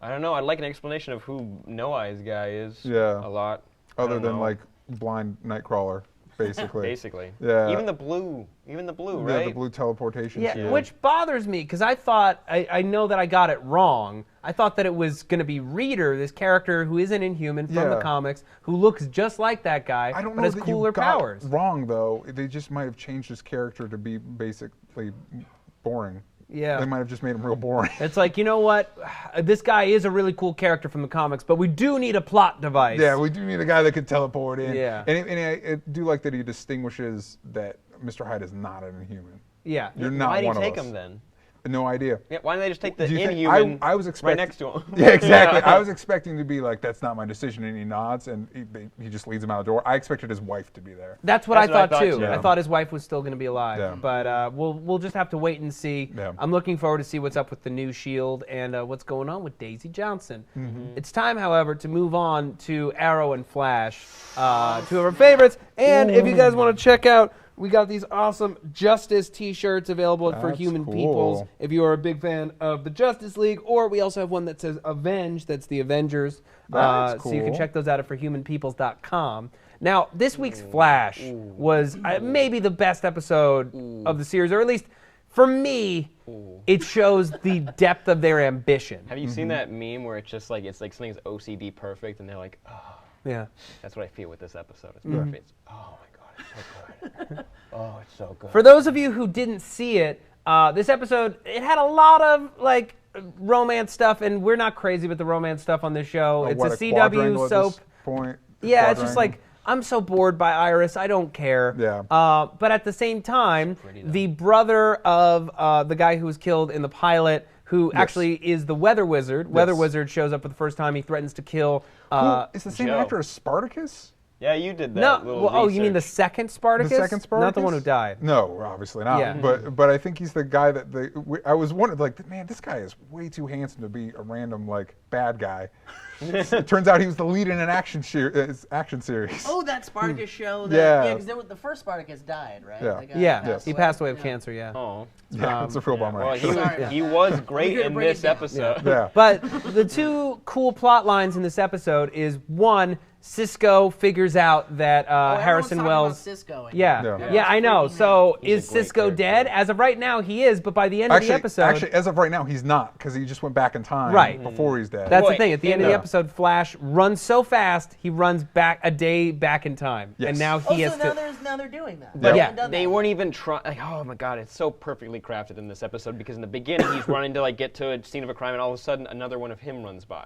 S3: I don't know. I'd like an explanation of who No Eyes guy is.
S4: Yeah.
S3: A lot. I
S4: Other
S3: don't
S4: than
S3: know.
S4: like blind Nightcrawler, basically.
S3: Basically.
S4: Yeah.
S3: Even the blue, right?
S4: Yeah, the blue teleportation.
S1: Yeah,
S4: shield.
S1: which bothers me because I thought, I know that I got it wrong. I thought that it was going to be Reader, this character who is an Inhuman from the
S4: Yeah.
S1: comics, who looks just like that guy,
S4: I don't
S1: but
S4: know
S1: has
S4: that
S1: cooler
S4: you got
S1: powers.
S4: it wrong though. They just might have changed his character to be basically boring.
S1: Yeah.
S4: They might have just made him real boring.
S1: It's like, you know what? This guy is a really cool character from the comics, but we do need a plot device.
S4: Yeah, we do need a guy that can teleport in.
S1: Yeah.
S4: And I do like that he distinguishes that Mr. Hyde is not an Inhuman.
S1: Yeah.
S4: You're not
S3: Why did
S4: one
S3: he
S4: of
S3: take
S4: us.
S3: him then?
S4: No idea.
S3: Yeah, why didn't they just take the
S4: Do you think-
S3: Inhuman
S4: I was
S3: right
S4: expecting,
S3: next to him?
S4: Yeah, exactly. I was expecting to be like, that's not my decision, and he nods, and he just leads him out the door. I expected his wife to be there.
S1: That's what
S3: That's
S1: I
S3: what I
S1: thought
S3: thought,
S1: too.
S3: too.
S1: I thought his wife was still going to be alive,
S4: Yeah.
S1: but we'll just have to wait and see.
S4: Yeah.
S1: I'm looking forward to see what's up with the new Shield and what's going on with Daisy Johnson.
S4: Mm-hmm.
S1: It's time, however, to move on to Arrow and Flash, two of our favorites. And if you guys want to check out, we got these awesome Justice T-shirts available for
S4: That's
S1: Human
S4: cool.
S1: Peoples. If you are a big fan of the Justice League, or we also have one that says Avenge. That's the Avengers.
S4: That's
S1: So you can
S4: cool.
S1: check those out at forhumanpeoples.com. Now, this week's Flash was maybe the best episode of the series, or at least for me, it shows the depth of their ambition.
S3: Have you seen that meme where it's just like something's OCD perfect, and they're like, oh,
S1: Yeah.
S3: that's what I feel with this episode. It's perfect. It's, oh my god, it's so good. Oh, it's so good.
S1: For those of you who didn't see it, this episode, it had a lot of like romance stuff, and we're not crazy with the romance stuff on this show. It's
S4: What,
S1: a
S4: quadrangle
S1: CW
S4: at
S1: soap.
S4: this point?
S1: Yeah, it's just
S4: Quadrangle?
S1: like, I'm so bored by Iris, I don't care.
S4: Yeah.
S1: But at the same time,
S3: pretty, though.
S1: the brother of the guy who was killed in the pilot, who actually is the Weather Wizard. Weather Wizard shows up for the first time. He threatens to kill.
S4: Who, is the same
S3: Joe.
S4: actor as Spartacus?
S3: Yeah, you did that.
S1: No,
S3: little
S1: well, oh, you mean the
S3: research.
S1: second Spartacus?
S4: The second Spartacus?
S1: Not the one who died.
S4: No, obviously not.
S1: Yeah.
S4: But I think he's the guy that I was wondering, like, man, this guy is way too handsome to be a random like bad guy. It turns out he was the lead in an action series.
S2: Oh, that Spartacus show.
S4: Yeah.
S2: Yeah, because the first Spartacus died, right?
S4: Yeah.
S2: The guy
S1: Yeah, he passed away of cancer, yeah.
S3: Oh.
S4: Yeah, it's a real bummer.
S3: Well,
S4: actually.
S2: Sorry.
S3: he was great
S2: We're gonna
S3: in
S2: break
S3: this
S2: it down.
S3: episode.
S4: Yeah.
S1: But the two cool plot lines in this episode is one, Cisco figures out that Harrison Wells.
S2: Cisco.
S1: Yeah, I know. So
S3: He's
S1: is
S3: a great
S1: Cisco
S3: character.
S1: dead? As of right now, he is. But by the end of the episode,
S4: Actually, as of right now, he's not because he just went back in time
S1: Right.
S4: before he's dead.
S1: that's the
S3: Wait,
S1: thing. At the end of the
S4: yeah.
S1: episode, Flash runs so fast he runs back a day back in time,
S4: Yes.
S1: and now
S2: Oh,
S1: he
S2: so
S1: has
S2: now
S1: to.
S2: now they're doing that.
S1: But
S2: They
S1: yeah,
S2: haven't done
S3: They
S2: that.
S3: weren't even trying. Like, oh my god, it's so perfectly crafted in this episode because in the beginning he's running to like get to a scene of a crime, and all of a sudden another one of him runs by,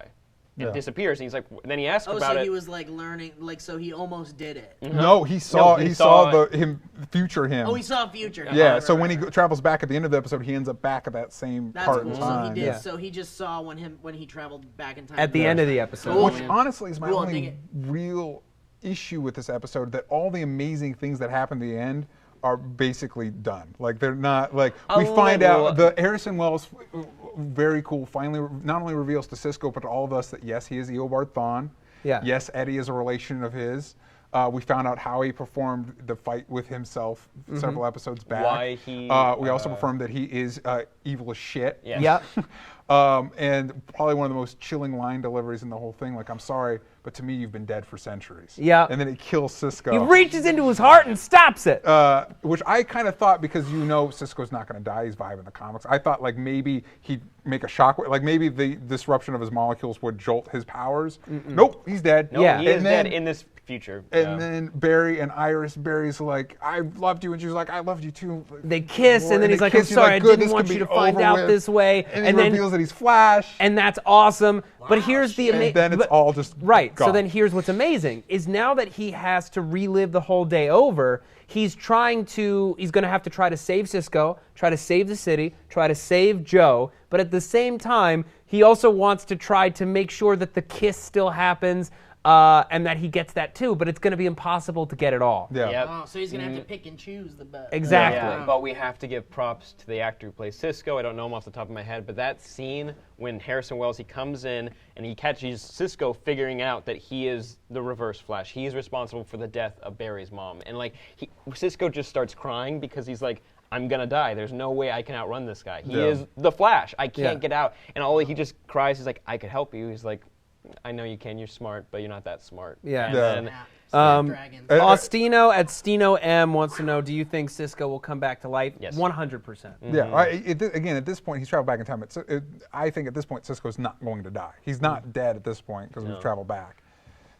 S3: and
S4: Yeah.
S3: disappears. And he's like, then he asks
S2: Oh,
S3: about
S2: so
S3: it.
S2: he was like learning, like so he almost did it.
S4: No, he saw
S3: he
S4: he saw
S3: saw
S4: the future him.
S2: Oh, he saw future.
S4: Yeah,
S2: Right,
S4: so
S2: right,
S4: when he
S2: right.
S4: travels back at the end of the episode, he ends up back at that same
S2: That's
S4: part
S2: cool.
S4: in
S2: So
S4: time.
S2: he did.
S1: Yeah.
S2: So he just saw when he traveled back in time.
S1: At the end of the episode.
S2: Cool.
S4: Which honestly is my
S2: Cool, dig
S4: only
S2: it.
S4: real issue with this episode, that all the amazing things that happen at the end are basically done. Like they're not like we find out the Harrison Wells, very cool, finally not only reveals to Cisco but to all of us that yes, he is Eobard Thawne.
S1: Yeah.
S4: Yes, Eddie is a relation of his. We found out how he performed the fight with himself several episodes back.
S3: Why he,
S4: we also confirmed that he is evil as shit.
S3: Yeah.
S1: Yep.
S4: And probably one of the most chilling line deliveries in the whole thing. Like, I'm sorry, but to me, you've been dead for centuries.
S1: Yeah.
S4: And then he kills Cisco.
S1: He reaches into his heart and stops it.
S4: Which I kind of thought, because Cisco's not going to die, he's vibing the comics. I thought like maybe he'd make a shockwave, like maybe the disruption of his molecules would jolt his powers. Nope, he's dead.
S3: No,
S1: Yeah.
S3: he is
S4: And
S3: dead
S4: then-
S3: in this future.
S4: And then Barry and Iris, Barry's like, I loved you, and she's like, I loved you too.
S1: They kiss, and then
S4: they
S1: he's like, I'm
S4: kiss,
S1: sorry, I
S4: "Good,
S1: didn't
S4: this
S1: want
S4: could
S1: you to
S4: be
S1: find
S4: over
S1: out
S4: with."
S1: this way.
S4: And he reveals that he's Flash.
S1: And that's awesome. But here's the
S4: and
S1: amazing.
S4: then it's all just
S1: right. So
S4: gone.
S1: then here's what's amazing is now that he has to relive the whole day over, he's going to have to try to save Cisco, try to save the city, try to save Joe, but at the same time, he also wants to try to make sure that the kiss still happens. And that he gets that too, but it's going to be impossible to get it all.
S4: Yeah.
S3: Yep.
S2: Oh, so he's gonna have to pick and choose the best.
S1: Exactly.
S3: Yeah, but we have to give props to the actor who plays Cisco. I don't know him off the top of my head, but that scene when Harrison Wells, he comes in and he catches Cisco figuring out that he is the Reverse Flash. He is responsible for the death of Barry's mom. And like Cisco just starts crying because he's like, I'm gonna die. There's no way I can outrun this guy. He is the Flash. I can't get out. And he just cries. He's like, I could help you. He's like, I know you can. You're smart, but you're not that smart.
S1: Yeah.
S3: And
S4: Yeah.
S3: then-
S2: Snapdragons.
S1: Austino at Stino M wants to know, do you think Cisco will come back to life?
S3: Yes.
S1: 100%.
S4: Yeah. Again, at this point, he's traveled back in time. I think at this point, Cisco's not going to die. He's not dead at this point because we've traveled back.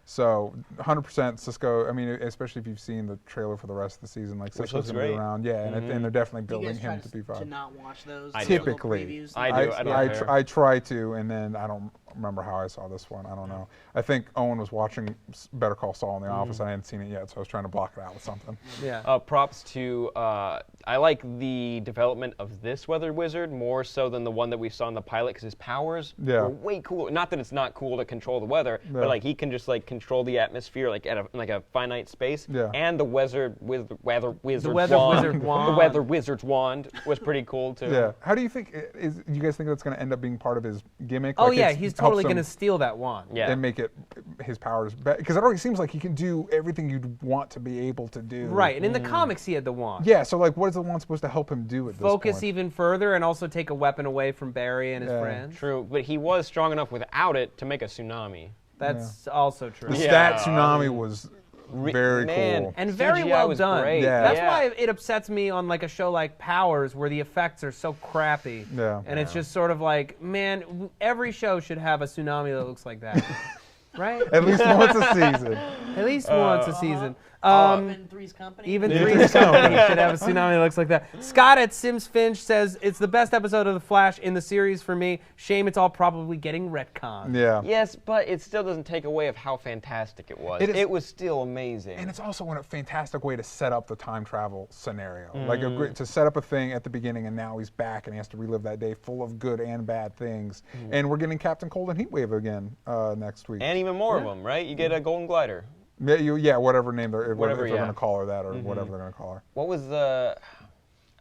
S4: So 100% Cisco. I mean, especially if you've seen the trailer for the rest of the season, like Cisco's
S3: looks
S4: going to be
S3: great.
S4: around. Yeah, and they're definitely
S2: Do you
S4: building
S2: guys try
S4: him to be
S2: to
S4: fine.
S2: not watch those?
S3: I
S2: those
S3: do.
S2: little
S4: Typically.
S2: previews?
S3: I do. I don't care.
S4: I try to, and then I don't remember how I saw this one. I don't know. I think Owen was watching Better Call Saul in the office. I hadn't seen it yet, so I was trying to block it out with something.
S1: Yeah.
S3: Props to, I like the development of this Weather Wizard more so than the one that we saw in the pilot because his powers were way cooler. Not that it's not cool to control the weather, but like he can just like control the atmosphere like at a finite space.
S4: Yeah.
S3: And the weather wizard's
S1: Weather
S3: wand.
S1: Wizard wand.
S3: The Weather Wizard's wand was pretty cool too.
S4: Yeah. How do you think? Do you guys think that's going to end up being part of his gimmick?
S1: Oh,
S4: Like,
S1: yeah,
S4: it's-
S1: he's
S4: helps
S1: totally
S4: him
S1: going to steal that wand.
S3: Yeah.
S4: and make it his powers better? Because it already seems like he can do everything you'd want to be able to do.
S1: Right, and in the comics he had the wand.
S4: Yeah. So like, what is the wand supposed to help him do at this
S1: Focus
S4: point?
S1: even further and also take a weapon away from Barry and his friends.
S3: True, but he was strong enough without it to make a tsunami.
S1: That's also true.
S4: The
S3: Yeah.
S4: stat tsunami was very
S3: Man.
S4: cool.
S1: And very
S3: CGI
S1: well
S3: was
S1: done.
S3: great.
S4: Yeah.
S1: That's
S3: Yeah.
S1: why it upsets me on like a show like Powers where the effects are so crappy.
S4: Yeah.
S1: And it's just sort of like, man, every show should have a tsunami that looks like that. Right?
S4: At least once a season.
S1: At least once a season.
S2: Even Three's Company.
S1: Even Three's Company should have a tsunami that looks like that. Scott at Sims Finch says, it's the best episode of The Flash in the series for me. Shame it's all probably getting retconned.
S4: Yeah.
S3: Yes, but it still doesn't take away of how fantastic it was.
S4: It is-
S3: It was still amazing.
S4: And it's also a fantastic way to set up the time travel scenario. Like to set up a thing at the beginning, and now he's back and he has to relive that day full of good and bad things. And we're getting Captain Cold and Heatwave again next week.
S3: And even more of them, right? You get a golden glider.
S4: Yeah, whatever name they're,
S3: Whatever,
S4: if they're
S3: yeah.
S4: going to call her that or whatever they're going to call her.
S3: What was the...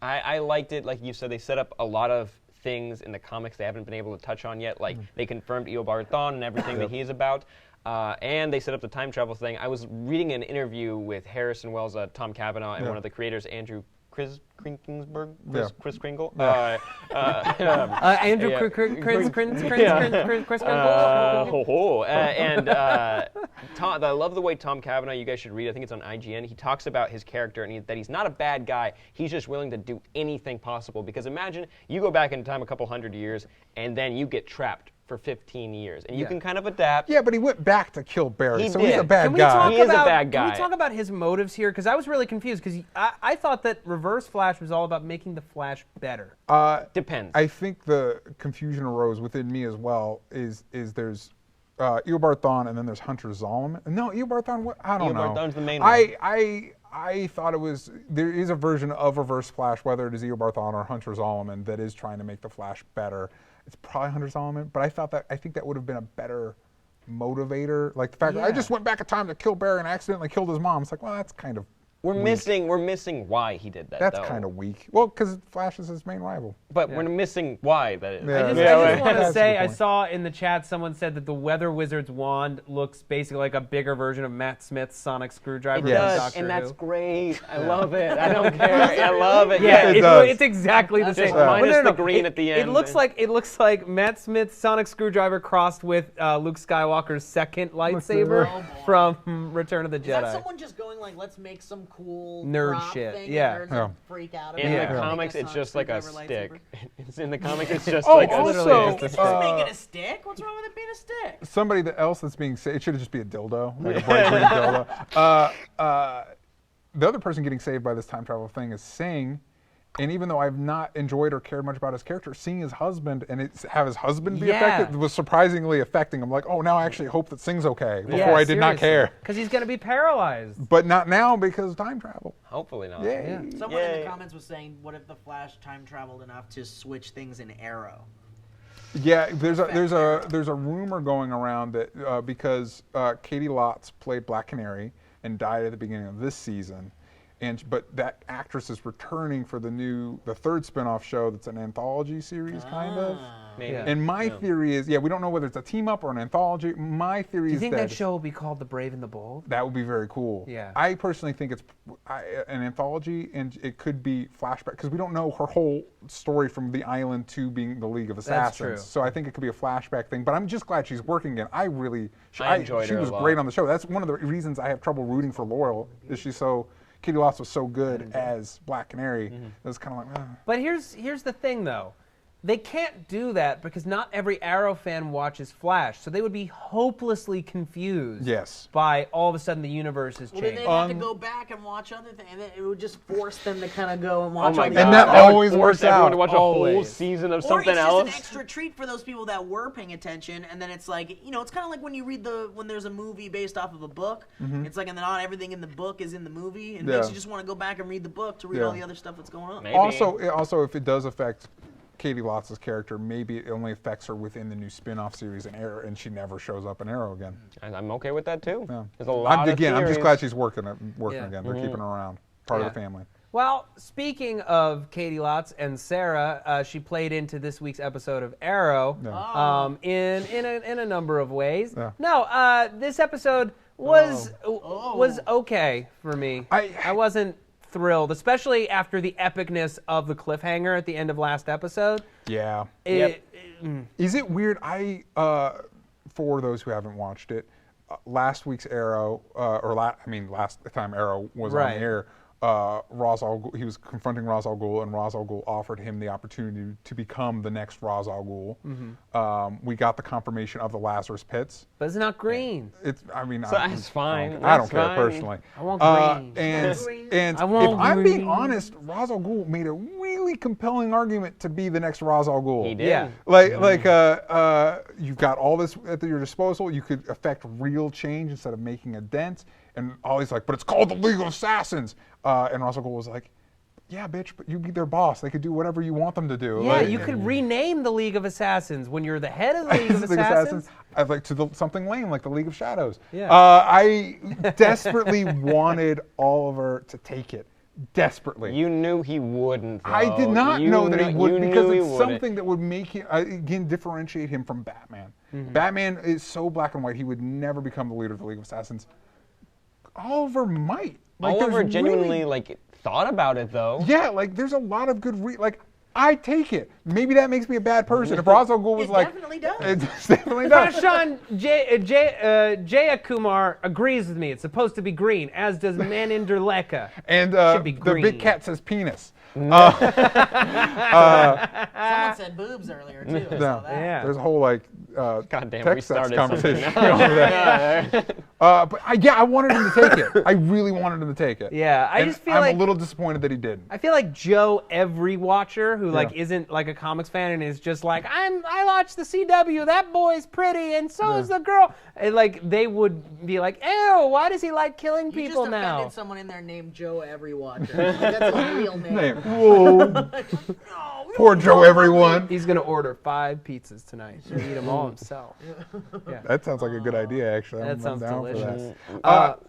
S3: I liked it, like you said, they set up a lot of things in the comics they haven't been able to touch on yet. Like, they confirmed Eobard Thawne and everything that he's about. And they set up the time travel thing. I was reading an interview with Harrison Wells, Tom Cavanaugh, and one of the creators, Andrew Chris Kringle?
S1: Andrew
S3: Yeah.
S1: Chris
S3: Tom, I love the way Tom Cavanaugh, you guys should read, I think it's on IGN, he talks about his character and that he's not a bad guy, he's just willing to do anything possible. Because imagine you go back in time a couple hundred years and then you get trapped for 15 years and you can kind of adapt.
S4: Yeah, but he went back to kill Barry,
S3: He
S4: so he's
S3: did.
S4: a bad
S1: Can we
S4: guy.
S1: talk
S3: He is a
S1: about,
S3: bad
S1: Can
S3: guy.
S1: we talk about his motives here? Because I was really confused. Because I thought that Reverse Flash was all about making the Flash better.
S3: Depends.
S4: I think the confusion arose within me as well. Is there's Eobard Thawne and then there's Hunter Zolomon. No, Eobard Thawne. I don't know.
S3: Eobard Thawne's the main one.
S4: I thought it was there is a version of Reverse Flash, whether it is Eobard Thawne or Hunter Zolomon, that is trying to make the Flash better. It's probably Hunter Zolomon, but I think that would have been a better motivator. Like the fact that I just went back in time to kill Barry and accidentally killed his mom. It's like, well, that's kind of
S3: We're missing why he did that.
S4: That's
S3: though.
S4: kind of weak. Well, because Flash is his main rival.
S3: But we're missing why that is.
S4: Yeah.
S1: I just want to say, I saw in the chat someone said that the Weather Wizard's wand looks basically like a bigger version of Matt Smith's sonic screwdriver.
S3: It
S1: from
S3: does,
S1: Doctor
S3: and that's
S1: Who.
S3: great. I love it. I don't care. I love it.
S1: Yeah,
S4: it does.
S1: it's exactly the same.
S3: minus the green at the end.
S1: It looks like Matt Smith's sonic screwdriver crossed with Luke Skywalker's second lightsaber from Return of the Jedi.
S2: Is that someone just going like, let's make some cool
S1: Nerd
S2: prop
S1: shit,
S2: thing
S1: yeah.
S2: and nerds will freak out about
S3: In
S2: it?
S3: the
S2: Make
S3: comics,
S2: a
S3: it's
S2: sonic
S3: just like a
S2: screwdriver
S3: stick.
S2: lightsaber?
S3: It's in the comics, it's just
S4: Oh,
S3: like
S4: also,
S2: It's just making a stick? What's wrong with it being a stick?
S4: somebody else that's being saved, it should just be a dildo, like a bright green dildo. The other person getting saved by this time travel thing is Singh. And even though I've not enjoyed or cared much about his character, seeing his husband and have his husband be affected was surprisingly affecting. I'm like, oh, now I actually hope that Singh's okay. Before I did not care.
S1: Because he's going to be paralyzed.
S4: But not now because of time travel.
S3: Hopefully not.
S4: Yay.
S2: Someone in the comments was saying, what if the Flash time traveled enough to switch things in Arrow?
S4: Yeah, there's a rumor going around that because Katie Lotz played Black Canary and died at the beginning of this season, but that actress is returning for the third spinoff show that's an anthology series kind of.
S3: Maybe.
S1: Yeah.
S4: And my theory is, we don't know whether it's a team up or an anthology. My theory
S1: Do you
S4: is
S1: think that show will be called The Brave and the Bold?
S4: that would be very cool.
S1: Yeah.
S4: I personally think it's an anthology, and it could be flashback because we don't know her whole story from the island to being the League of Assassins.
S1: true.
S4: So I think it could be a flashback thing. But I'm just glad she's working again. I
S3: enjoyed
S4: she
S3: her
S4: was
S3: a lot.
S4: great on the show. That's one of the reasons I have trouble rooting for Laurel. Is she so? Katie Lotz was so good as Black Canary. It was kind of like.
S1: But here's the thing, though. They can't do that because not every Arrow fan watches Flash, so they would be hopelessly confused
S4: Yes.
S1: by all of a sudden the universe has
S2: Well, then
S1: changed.
S2: they'd have to go back and watch other things, and then it would just force them to kind of go and watch
S3: Oh my
S2: all the
S3: God.
S4: And that
S2: other-
S4: always
S3: would
S4: works
S3: force everyone
S4: out.
S3: to watch a whole
S1: Always.
S3: season of
S2: Or
S3: something
S2: it's just
S3: else.
S2: an extra treat for those people that were paying attention, and then it's like, it's kind of like when you read when there's a movie based off of a book. It's like, and then not everything in the book is in the movie, and it makes you just want to go back and read the book to read all the other stuff that's going on.
S3: Maybe.
S4: Also, if it does affect Katie Lotz's character, maybe it only affects her within the new spin-off series in Arrow, and she never shows up in Arrow again.
S3: And I'm okay with that too.
S4: Yeah.
S3: There's a lot of
S4: I'm just
S3: theories.
S4: glad she's working
S1: Yeah.
S4: again. They're keeping her around, part of the family.
S1: Well, speaking of Katie Lotz and Sarah, she played into this week's episode of Arrow in a number of ways.
S4: Yeah.
S1: No, this episode was okay for me. I wasn't thrilled, especially after the epicness of the cliffhanger at the end of last episode.
S4: Yeah. Is it weird? For those who haven't watched it, last week's Arrow, last time Arrow was on the air, Ra's al Ghul, he was confronting Ra's al Ghul, and Ra's al Ghul offered him the opportunity to become the next Ra's al Ghul. We got the confirmation of the Lazarus Pits.
S1: But it's not green.
S3: That's fine.
S4: I don't care
S3: That's fine.
S4: personally.
S1: I want green.
S4: And
S1: I want
S4: if I'm being
S1: green.
S4: honest, Ra's al Ghul made a really compelling argument to be the next Ra's al Ghul.
S3: He did.
S1: Yeah.
S4: You've got all this at your disposal. You could affect real change instead of making a dent. And Ollie's like, but it's called the League of Assassins. And Ra's al Ghul was like, yeah, bitch, but you be their boss. They could do whatever you want them to do.
S1: Yeah, you could rename the League of Assassins when you're the head of the League of Assassins.
S4: I'd like something lame like the League of Shadows.
S1: Yeah.
S4: I desperately wanted Oliver to take it. Desperately.
S3: You knew he wouldn't. Though.
S4: I did not know that he would because it's
S3: wouldn't.
S4: something that would make him, again, differentiate him from Batman. Batman is so black and white, he would never become the leader of the League of Assassins. Oliver might.
S3: Oliver
S4: there's
S3: genuinely
S4: really,
S3: thought about it though.
S4: Yeah, there's a lot of good I take it. Maybe that makes me a bad person. If Ra's al Ghul was
S2: It definitely does.
S4: It definitely does.
S1: Prashant Jayakumar agrees with me. It's supposed to be green, as does Maninder Lekka.
S4: And
S1: Should be
S4: the
S1: green.
S4: big cat says penis.
S2: Someone said boobs earlier, too. I saw that.
S1: Yeah.
S4: There's a whole
S3: God damn, we
S4: text sex
S3: started
S4: conversation
S3: something
S4: going over there. But I wanted him to take it. I really wanted him to take it.
S1: Yeah, I
S4: And
S1: just feel
S4: I'm
S1: like
S4: a little disappointed that he didn't.
S1: I feel like Joe, every watcher who
S4: Yeah.
S1: isn't a comics fan and is just like, I watch the CW, that boy's pretty, and so is the girl. And they would be like, ew, why does he like killing
S2: You
S1: people
S2: just
S1: now?
S2: offended someone in there named Joe Everywatcher. That's a real name.
S4: Whoa. Poor Joe, everyone.
S1: He's gonna order 5 pizzas tonight and eat them all himself. Yeah.
S4: That sounds like a good idea, actually.
S1: That
S4: I'm
S1: sounds
S4: down
S1: delicious.
S4: for that.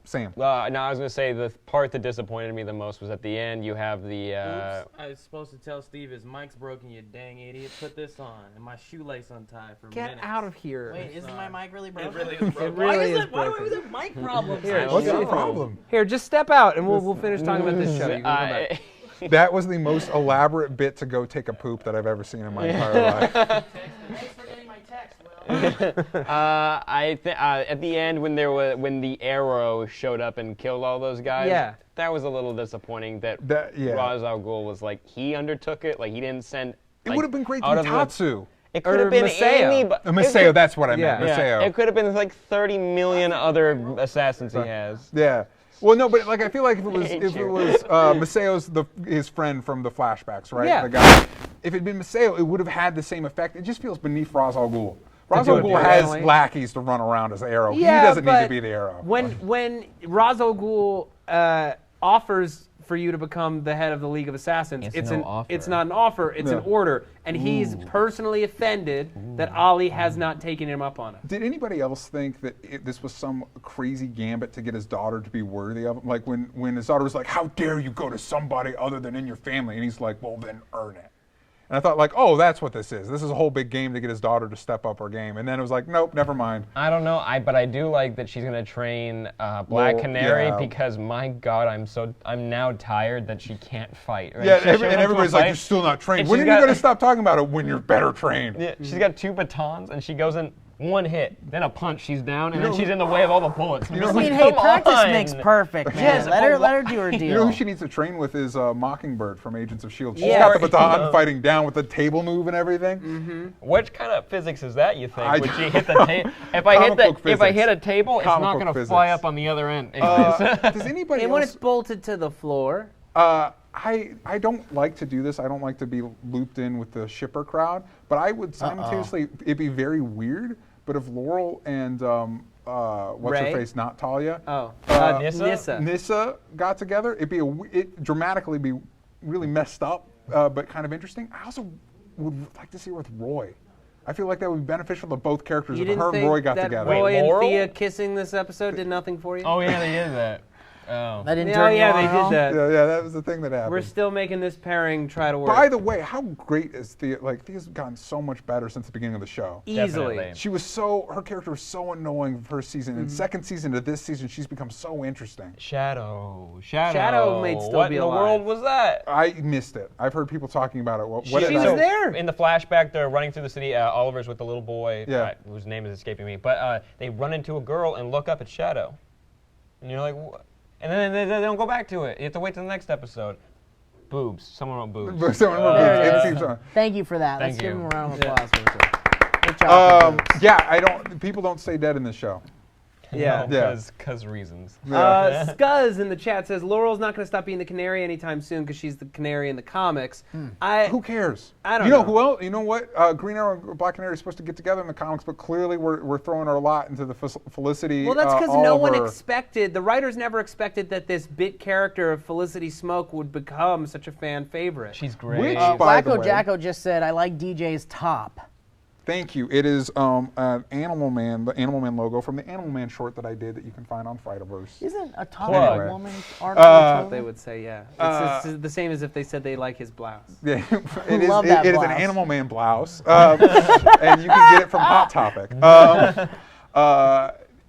S4: Same.
S3: No, I was going to say the part that disappointed me the most was at the end. You have the.
S5: Oops, I was supposed to tell Steve his mic's broken, you dang idiot. Put this on. And my shoelace untied for
S1: Get
S5: minutes.
S1: out of here.
S2: Wait, isn't my mic really broken?
S5: It really is broken.
S1: really is
S2: Why do
S1: broken.
S2: we have mic problems?
S1: Here,
S4: What's
S1: go.
S4: the problem?
S1: Here, just step out and we'll finish talking about this show. You can come back.
S4: That was the most elaborate bit to go take a poop that I've ever seen in my entire life.
S2: Thanks for getting my text, Will.
S3: At the end when the arrow showed up and killed all those guys,
S1: Yeah.
S3: that was a little disappointing. That
S4: Yeah.
S3: Ra's al Ghul was like he undertook it, like he didn't send.
S4: It
S3: like,
S4: would have been great to
S3: out
S4: be
S3: of the-
S4: Tatsu.
S3: It could
S1: Or
S3: have been
S1: Maseo.
S3: Amy, but
S4: Maseo, that's what I meant.
S1: Yeah.
S4: Maseo.
S3: It could have been like 30 million other assassins he has.
S4: Yeah. Well, no, but like I feel like if it was
S3: hate
S4: if it
S3: you.
S4: was Maseo's his friend from the flashbacks, right?
S1: Yeah.
S4: The guy. If it'd been Maseo, it would have had the same effect. It just feels beneath Ra's al Ghul. Ra's
S1: do
S4: al
S1: it
S4: Ghul has
S1: differently.
S4: lackeys to run around as Arrow.
S1: Yeah,
S4: he doesn't need
S1: but
S4: to be the Arrow.
S1: When Ra's al Ghul offers for you to become the head of the League of Assassins,
S3: It's no offer.
S1: it's not an offer, it's an
S4: No.
S1: order. And he's personally offended that Ali has not taken him up on it.
S4: Did anybody else think that this was some crazy gambit to get his daughter to be worthy of him? Like when his daughter was like, "How dare you go to somebody other than in your family?" And he's like, "Well, then earn it." And I thought, like, oh, that's what this is. This is a whole big game to get his daughter to step up her game. And then it was like, nope, never mind.
S3: I don't know, but I do like that she's gonna train Black
S4: Well,
S3: Canary
S4: yeah.
S3: because my God, I'm now tired that she can't fight. Right?
S4: Yeah,
S3: She showed up
S4: and
S3: to a
S4: everybody's like,
S3: fight,
S4: "You're still not trained."
S3: and
S4: When are
S3: she's
S4: you
S3: got-
S4: going to stop talking about it? When you're better trained.
S3: Yeah, she's got 2 batons and she goes in one hit, then a punch, she's down, and then she's in the way of all the bullets.
S4: You know
S2: I
S4: who-
S2: mean, hey,
S3: Come
S2: practice
S3: on.
S2: makes perfect, man.
S3: Yes,
S2: let her do her deal.
S4: You know who she needs to train with is Mockingbird from Agents of S.H.I.E.L.D. She's
S1: Yeah.
S4: got the baton fighting down with the table move and everything.
S3: What kind of physics is that? You think?
S4: I
S3: Would
S4: don't-
S3: she hit the table? If I
S4: Comic book
S3: if I
S4: physics.
S3: hit a table, it's
S4: Comic
S3: not
S4: book
S3: going to
S4: physics.
S3: fly up on the other end. Anyways.
S4: Does anybody
S1: And when
S4: else...
S1: it's bolted to the floor,
S4: I don't like to do this. I don't like to be looped in with the shipper crowd. But I would simultaneously... It'd be very weird, but if Laurel and... what's her
S1: Ray?
S4: face? Not Talia.
S1: Nissa.
S4: Nissa got together. It dramatically be really messed up, but kind of interesting. I also would like to see her with Roy. I feel like that would be beneficial to both characters
S1: You
S4: if
S1: didn't
S4: her and
S1: think
S4: Roy got
S1: that
S4: together.
S1: Roy and
S3: Laurel?
S1: Thea kissing this episode did nothing for you?
S3: Oh yeah, they did that. Oh.
S2: That didn't
S1: Yeah,
S2: turn you
S1: yeah,
S2: on
S1: they
S2: at all?
S1: did that.
S4: Yeah, that was the thing that happened.
S1: We're still making this pairing try to work.
S4: By the way, how great is Thea? Like, Thea's gotten so much better since the beginning of the show.
S1: Easily.
S3: Definitely.
S4: Her character was so annoying first season, and second season to this season, she's become so interesting.
S3: Shadow.
S1: Shadow may still
S3: what
S1: be
S3: in
S1: alive.
S3: the world was that?
S4: I missed it. I've heard people talking about it. What
S1: She
S4: did
S1: was
S4: I-
S1: there.
S3: In the flashback, they're running through the city. Oliver's with the little boy,
S4: Yeah.
S3: whose name is escaping me. But they run into a girl and look up at Shadow, and you're like, what? And then they don't go back to it. You have to wait till the next episode. Boobs. Someone wrote boobs.
S4: Someone
S2: There it
S4: it
S2: is.
S4: seems on.
S2: Thank you for that.
S3: Thank
S2: Let's give
S3: you.
S2: him a round of applause. Good job.
S4: Yeah, people don't stay dead in this show.
S1: Yeah.
S4: Yeah.
S3: Because reasons.
S1: Scuzz in the chat says Laurel's not going to stop being the canary anytime soon because she's the canary in the comics.
S4: Who cares?
S1: I don't
S4: You know
S1: know.
S4: who else? You know what? Green Arrow and Black Canary are supposed to get together in the comics, but clearly we're throwing our lot into the Felicity.
S1: Well, that's because no one
S4: Oliver.
S1: expected, the writers never expected that this bit character of Felicity Smoke would become such a fan favorite.
S3: She's great.
S4: Which, by the
S2: Blacko
S4: way-
S2: Jacko just said, I like DJ's top.
S4: Thank you. It is an Animal Man, the Animal Man logo from the Animal Man short that I did that you can find on Fridaverse.
S2: Isn't a top
S3: Plug.
S2: a woman's
S1: That's
S2: article?
S1: what they would say, yeah. It's just the same as if they said they like his blouse.
S4: Yeah, it is.
S2: Love that
S4: It is an
S2: blouse.
S4: Animal Man blouse, and you can get it from Hot Topic.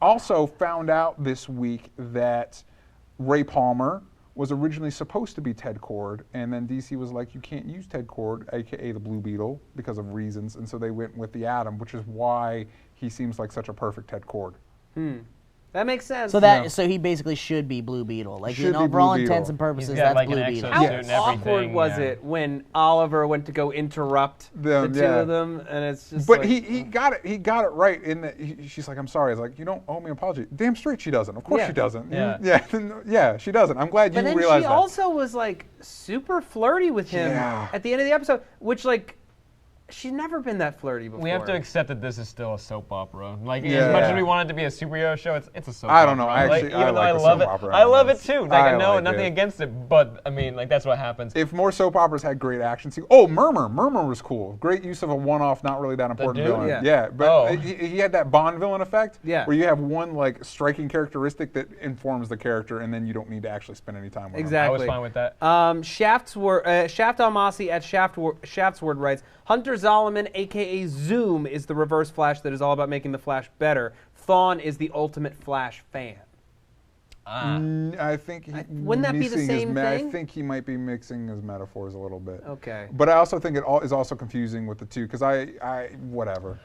S4: Also found out this week that Ray Palmer was originally supposed to be Ted Cord, and then DC was like, you can't use Ted Cord, aka the Blue Beetle, because of reasons, and so they went with the Atom, which is why he seems like such a perfect Ted Cord.
S1: That makes sense.
S2: So he basically should be Blue Beetle. Like,
S4: Should be
S2: for all
S4: Blue
S2: intents
S4: Beetle.
S2: and purposes,
S3: He's got,
S2: that's
S3: like,
S2: Blue
S3: an
S2: Beetle.
S3: exosuit
S1: How
S3: and
S1: awkward
S3: everything,
S1: was
S3: yeah.
S1: it when Oliver went to go interrupt the two
S4: yeah.
S1: of them, and it's just
S4: But
S1: like,
S4: he got it right in that she's like, I'm sorry. It's like, you don't owe me an apology. Damn straight she doesn't. Of course
S1: Yeah.
S4: she doesn't.
S3: Yeah.
S4: Yeah, she doesn't. I'm glad
S1: But
S4: you
S1: then
S4: realize
S1: she
S4: that.
S1: also was like super flirty with him
S4: Yeah.
S1: at the end of the episode, which like She's never been that flirty before.
S3: We have to accept that this is still a soap opera. Like,
S4: Yeah.
S3: as much as we want it to be a superhero show, it's a soap opera.
S4: I don't know.
S3: Like,
S4: I
S3: even though
S4: like
S3: I
S4: the
S3: love
S4: soap
S3: it,
S4: opera
S3: I love it
S4: elements.
S3: too. Like,
S4: I
S3: no,
S4: like
S3: nothing
S4: it.
S3: against it, but I mean, like, that's what happens.
S4: If more soap operas had great action scenes. Oh, Murmur was cool. Great use of a one-off, not really that important
S3: dude?
S4: villain.
S1: Yeah.
S4: But
S3: Oh.
S4: he had that Bond villain effect.
S1: Yeah.
S4: Where you have one like striking characteristic that informs the character, and then you don't need to actually spend any time with him.
S1: Exactly.
S3: I was fine with that.
S1: Shaft Almasi at Shaftsword writes, Hunter Zolomon, a.k.a. Zoom, is the reverse Flash that is all about making the Flash better. Thawne is the ultimate Flash fan.
S4: I think
S1: wouldn't that be the same
S4: I
S1: thing?
S4: think he might be mixing his metaphors a little bit.
S1: Okay.
S4: But I also think it is also confusing with the two, because I whatever.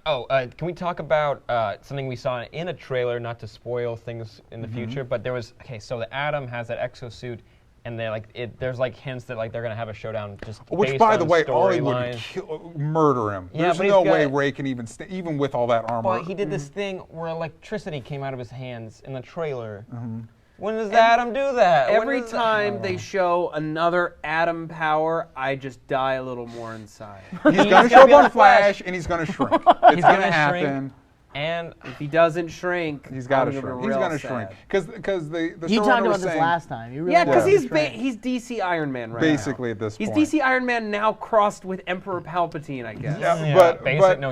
S3: Can we talk about something we saw in a trailer, not to spoil things in the future, but there was, so the Atom has that exosuit, and they're like, there's like hints that like they're gonna have a showdown just
S4: Which,
S3: based
S4: by
S3: on
S4: the way, Ollie
S3: storylines.
S4: would murder him.
S3: Yeah,
S4: There's
S3: but he's
S4: no way
S3: got-
S4: Ray can even with all that armor.
S3: But he did this thing where electricity came out of his hands in the trailer.
S4: Mm-hmm.
S3: When does the Atom do that? When
S1: Every
S3: does
S1: time they show another Atom power, I just die a little more inside.
S4: He's gonna
S3: gotta
S4: show
S3: be
S4: up
S3: on
S4: on Flash, and he's gonna shrink. It's
S3: He's
S4: gonna
S3: gonna
S4: happen.
S3: shrink. And
S1: If he doesn't shrink,
S4: He's got to
S1: I'm gonna
S4: shrink.
S1: be
S4: He's
S1: real
S4: gonna
S1: sad.
S4: shrink because the
S2: You
S4: showrunner
S2: talked
S4: was
S2: about this
S4: saying,
S2: last time. You really
S1: Yeah, because
S2: wanted
S1: he's
S2: to shrink.
S1: DC Iron Man right
S4: basically
S1: now.
S4: at this
S1: He's
S4: point.
S1: DC Iron Man now crossed with Emperor Palpatine, I guess.
S4: Yeah,
S3: Yeah,
S4: but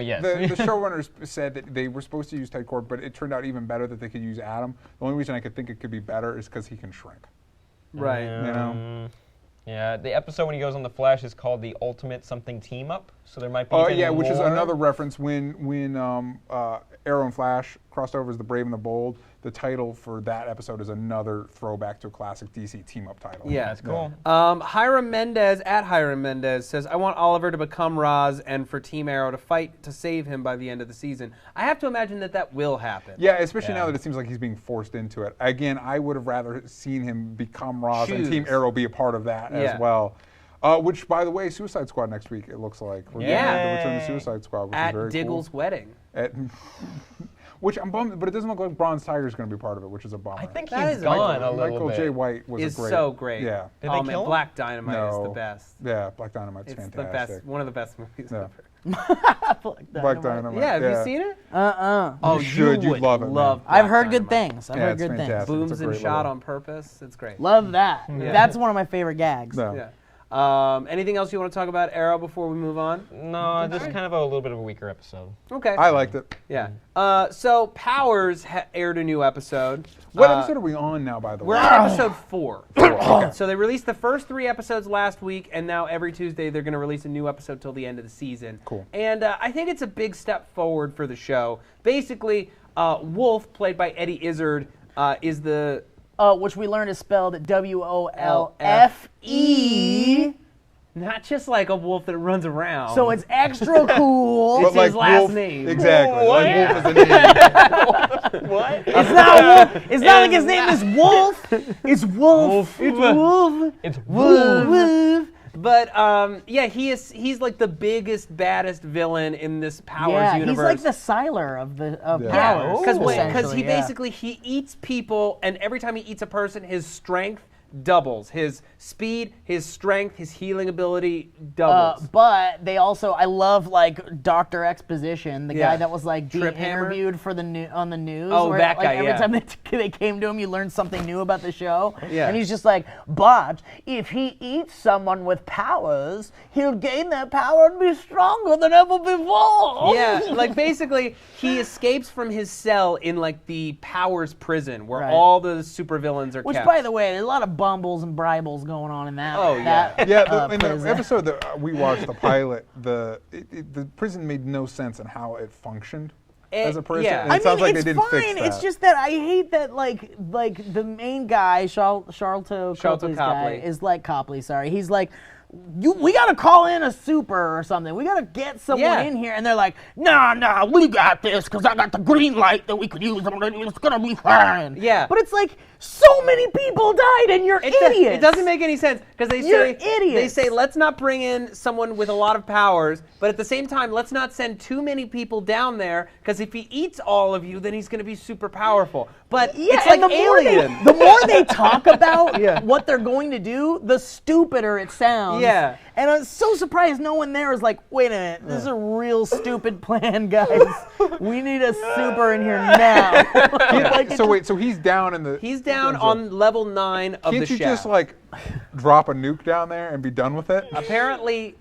S3: yes.
S4: the showrunners said that they were supposed to use Ted Kord, but it turned out even better that they could use Adam. The only reason I could think it could be better is because he can shrink.
S1: Right.
S4: You know.
S3: Yeah, the episode when he goes on the Flash is called the Ultimate Something Team Up. So there might be.
S4: Oh
S3: even
S4: yeah, which is
S3: more.
S4: another reference when Arrow and Flash crossed over as the Brave and the Bold. The title for that episode is another throwback to a classic DC team-up title.
S1: Yeah.
S3: That's cool.
S1: Hiram Mendez at Hiram Mendez says, I want Oliver to become Roz and for Team Arrow to fight to save him by the end of the season. I have to imagine that will happen.
S4: Yeah, especially
S3: Yeah.
S4: now that it seems like he's being forced into it. Again, I would have rather seen him become Roz and
S1: Choose.
S4: Team Arrow be a part of that
S1: Yeah.
S4: as well. Which, by the way, Suicide Squad next week, it looks like. We're
S1: Yeah.
S4: getting the return of Suicide Squad, which
S1: At
S4: is very
S1: Diggle's
S4: cool.
S1: wedding.
S4: Which I'm bummed, but it doesn't look like Bronze Tiger's going to be part of it, which is a bummer.
S3: I think
S1: That
S3: he's
S1: is
S3: gone a little
S4: Michael
S3: bit.
S4: J. White was
S1: Is
S4: a great.
S1: so great.
S4: Yeah.
S3: Did
S1: oh
S3: they
S1: man,
S3: kill him?
S1: Black Dynamite is the
S4: No.
S1: best.
S4: Yeah, Black Dynamite's
S1: It's
S4: fantastic.
S1: the best, one of the best movies
S4: Yeah.
S1: ever.
S4: Black Dynamite.
S1: Yeah, have you seen it?
S2: Uh-uh.
S4: You should. You'd
S1: would
S4: love it, man.
S1: love
S2: I've
S1: Black
S2: heard good
S1: Dynamite.
S2: things. I've
S4: Yeah,
S2: heard
S4: it's
S2: good things.
S4: fantastic.
S1: Booms
S4: It's a
S1: and
S4: great
S1: shot
S4: little-
S1: on purpose. It's great.
S2: Love that.
S1: Yeah.
S2: That's one of my favorite gags.
S4: No.
S1: Yeah. Anything else you want to talk about Arrow before we move on?
S3: No, just kind of a little bit of a weaker episode.
S1: Okay.
S4: I liked it.
S1: Yeah. So Powers aired a new episode.
S4: What episode are we on now, by the
S1: We're
S4: way?
S1: on episode 4.
S4: Okay.
S1: So they released the first 3 episodes last week, and now every Tuesday they're going to release a new episode till the end of the season.
S4: Cool.
S1: And I think it's a big step forward for the show. Basically, Wolf, played by Eddie Izzard, is the...
S2: Which we learned is spelled W-O-L-F-E.
S1: Not just like a wolf that runs around.
S2: So it's extra cool.
S1: It's his last
S4: Wolf,
S1: name.
S4: Exactly.
S3: What?
S4: Like Wolf is a name.
S3: What?
S2: It's not Wolf. It's not like his name is Wolf. It's Wolf. It's Wolf.
S3: It's
S2: Wolf.
S1: But yeah, he's like the biggest, baddest villain in this Powers
S2: Yeah,
S1: universe.
S2: he's like the Siler of
S4: Yeah.
S2: Powers.
S1: because
S2: essentially,
S1: he
S2: yeah.
S1: basically he eats people, and every time he eats a person, his strength doubles. His speed, his strength, his healing ability doubles.
S2: But they also, I love like Dr. Exposition, the
S1: Yeah.
S2: guy that was like being
S1: Trip Hammer?
S2: interviewed for the on the news.
S1: Oh,
S2: where,
S1: that
S2: like,
S1: guy,
S2: Every
S1: yeah.
S2: time they came to him, you learned something new about the show.
S1: Yeah.
S2: And he's just like, but if he eats someone with powers, he'll gain that power and be stronger than ever before.
S1: Yeah, like basically he escapes from his cell in like the Powers prison where
S2: Right.
S1: all the supervillains are
S2: Which,
S1: kept.
S2: by the way, there's a lot of bumbles and bribbles going on in that.
S1: Oh, yeah.
S2: that,
S4: Yeah, in the
S2: prison.
S4: episode that we watched, the pilot, the prison made no sense in how it functioned as a prison.
S1: yeah.
S4: And it sounds like
S2: it's
S4: they didn't
S2: fine.
S4: fix that.
S2: It's just that I hate that like the main guy, Charlton Copley's guy,
S1: Copley.
S2: is like Copley. Sorry, he's like. We gotta call in a super or something. We gotta get someone
S1: Yeah.
S2: in here, and they're like, "Nah, we got this because I got the green light that we could use. It's gonna be fine."
S1: Yeah.
S2: but it's like so many people died, and you're idiots.
S1: It doesn't make any sense because
S2: You're idiots.
S1: they say let's not bring in someone with a lot of powers, but at the same time let's not send too many people down there because if he eats all of you, then he's going to be super powerful. But
S2: Yeah,
S1: it's like
S2: and
S1: Alien.
S2: the more they talk about
S1: Yeah.
S2: what they're going to do, the stupider it sounds. songs.
S1: Yeah.
S2: And I was so surprised no one there was like, wait a minute, this is a real stupid plan, guys. We need a super in here now. Like,
S4: So he's down in the.
S1: He's down on level 9 of the
S4: Can't you
S1: shaft.
S4: just like drop a nuke down there and be done with it?
S1: Apparently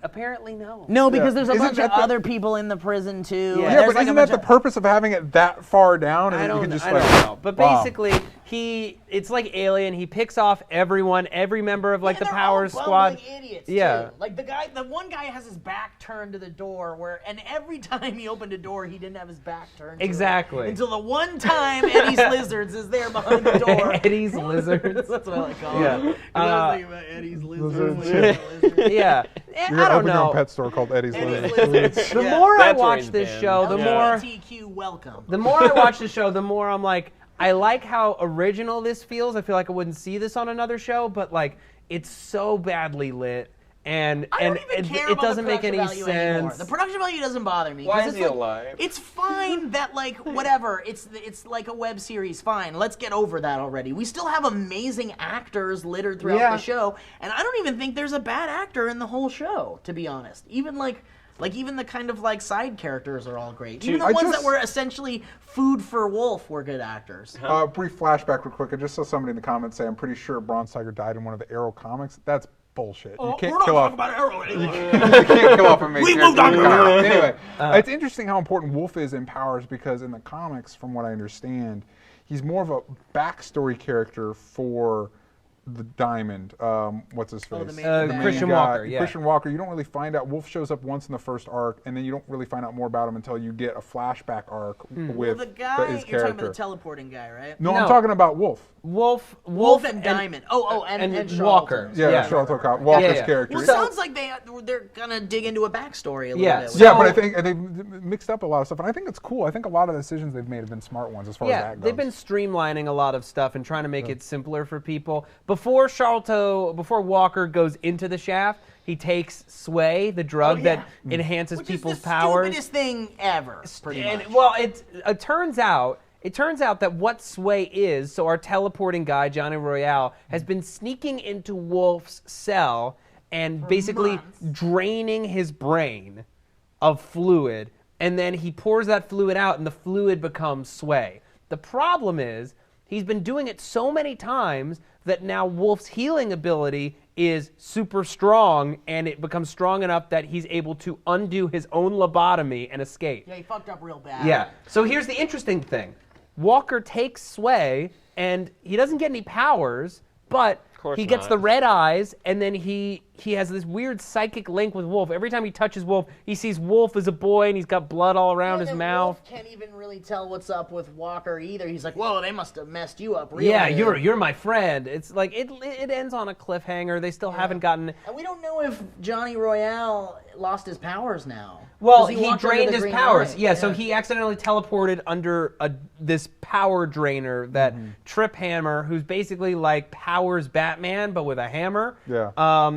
S1: no.
S2: No, because there's a
S4: Isn't
S2: bunch of
S4: that the-
S2: other people in the prison too.
S1: Yeah.
S2: and
S4: Yeah,
S2: there's
S4: but
S2: like
S4: isn't
S2: a
S4: that
S2: bunch
S4: the purpose of having it that far down? And
S1: I
S4: then you
S1: don't
S4: can just
S1: know.
S4: like.
S1: But
S4: bomb?
S1: basically, it's like Alien. He picks off every member of like
S2: And
S1: the
S2: they're
S1: Power
S2: all
S1: Squad.
S2: bumbling idiots,
S1: Yeah.
S2: too. Like the one guy has his back turned to the door, and every time he opened a door, he didn't have his back turned.
S1: Exactly.
S2: To it. Until the one time Eddie's Lizards is there behind the door.
S1: Eddie's Lizards.
S2: That's what I like calling
S1: Yeah.
S2: it. I was thinking about Eddie's Lizards.
S1: Yeah.
S4: You're
S1: I don't
S4: opening your own
S1: know.
S4: pet store called Eddie's
S2: Eddie's
S4: Lizards.
S2: Lizards.
S1: The
S2: Yeah.
S1: more I
S3: That's where
S1: watch
S3: he's
S1: this
S3: been.
S1: show, the more
S2: LGBTQ welcome.
S1: the more I watch the show, the more I'm like, I like how original this feels. I feel like I wouldn't see this on another show, but like it's so badly lit, and
S2: I don't even care
S1: it
S2: about
S1: doesn't
S2: the
S1: make
S2: production
S1: any
S2: value anymore.
S1: sense.
S2: The production value doesn't bother me.
S3: Why
S2: 'cause
S3: is
S2: it's
S3: he
S2: like,
S3: alive?
S2: It's fine that like whatever. It's like a web series. Fine, let's get over that already. We still have amazing actors littered throughout
S1: Yeah.
S2: the show, and I don't even think there's a bad actor in the whole show. To be honest, even even the kind of like side characters are all great. Even the
S4: I
S2: ones
S4: just-
S2: that were essentially food for Wolf were good actors.
S4: Brief flashback real quick. I just saw somebody in the comments say, I'm pretty sure Bronze Tiger died in one of the Arrow comics. That's bullshit. You can't kill off.
S2: Arrow anymore.
S4: You can't kill off a main
S2: We
S4: character.
S2: moved on from Arrow.
S4: Anyway, it's interesting how important Wolf is in Powers because in the comics, from what I understand, he's more of a backstory character for the Diamond. What's his face?
S2: the main-
S4: main
S1: Christian
S4: guy.
S1: Walker, yeah.
S4: Christian Walker. You don't really find out. Wolf shows up once in the first arc, and then you don't really find out more about him until you get a flashback arc with
S2: Well, the guy
S4: his
S2: you're talking
S4: character.
S2: about the teleporting guy, right?
S4: No,
S1: No.
S4: I'm talking about Wolf.
S2: Wolf and Diamond. And
S1: and
S2: Charlton.
S1: Walker.
S4: Yeah, Charlton Walker's
S1: Yeah, yeah.
S4: character.
S2: Well, it
S1: So-
S2: sounds like they're gonna dig into a backstory a little
S1: Yes.
S2: bit.
S4: Yeah,
S1: So-
S4: but I think they've mixed up a lot of stuff, and I think it's cool. I think a lot of the decisions they've made have been smart ones as far as
S1: Yeah,
S4: that goes.
S1: they've been streamlining a lot of stuff and trying to make it simpler for people. Before Walker goes into the shaft, he takes Sway, the drug that enhances
S2: Which
S1: people's
S2: is the
S1: powers.
S2: stupidest thing ever, pretty
S1: And
S2: much.
S1: well, it turns out that what Sway is, so our teleporting guy, Johnny Royale, has been sneaking into Wolf's cell and basically
S2: months.
S1: draining his brain of fluid, and then he pours that fluid out and the fluid becomes Sway. The problem is he's been doing it so many times that now Wolf's healing ability is super strong, and it becomes strong enough that he's able to undo his own lobotomy and escape.
S2: Yeah, he fucked up real bad.
S1: Yeah. So here's the interesting thing. Walker takes Sway, and he doesn't get any powers, but
S3: course
S1: he gets
S3: not.
S1: the red eyes, and then he has this weird psychic link with Wolf. Every time he touches Wolf, he sees Wolf as a boy, and he's got blood all around his
S2: And
S1: mouth.
S2: Wolf can't even really tell what's up with Walker either. He's like, whoa, they must have messed you up real
S1: Yeah,
S2: good.
S1: you're my friend. It's like it ends on a cliffhanger. They still haven't gotten.
S2: And we don't know if Johnny Royale lost his powers now.
S1: Well,
S2: 'Cause
S1: he
S2: walked under
S1: drained
S2: the
S1: his
S2: green
S1: powers.
S2: light.
S1: Yeah, so he accidentally teleported under this power drainer that Trip Hammer, who's basically like Powers Batman but with a hammer,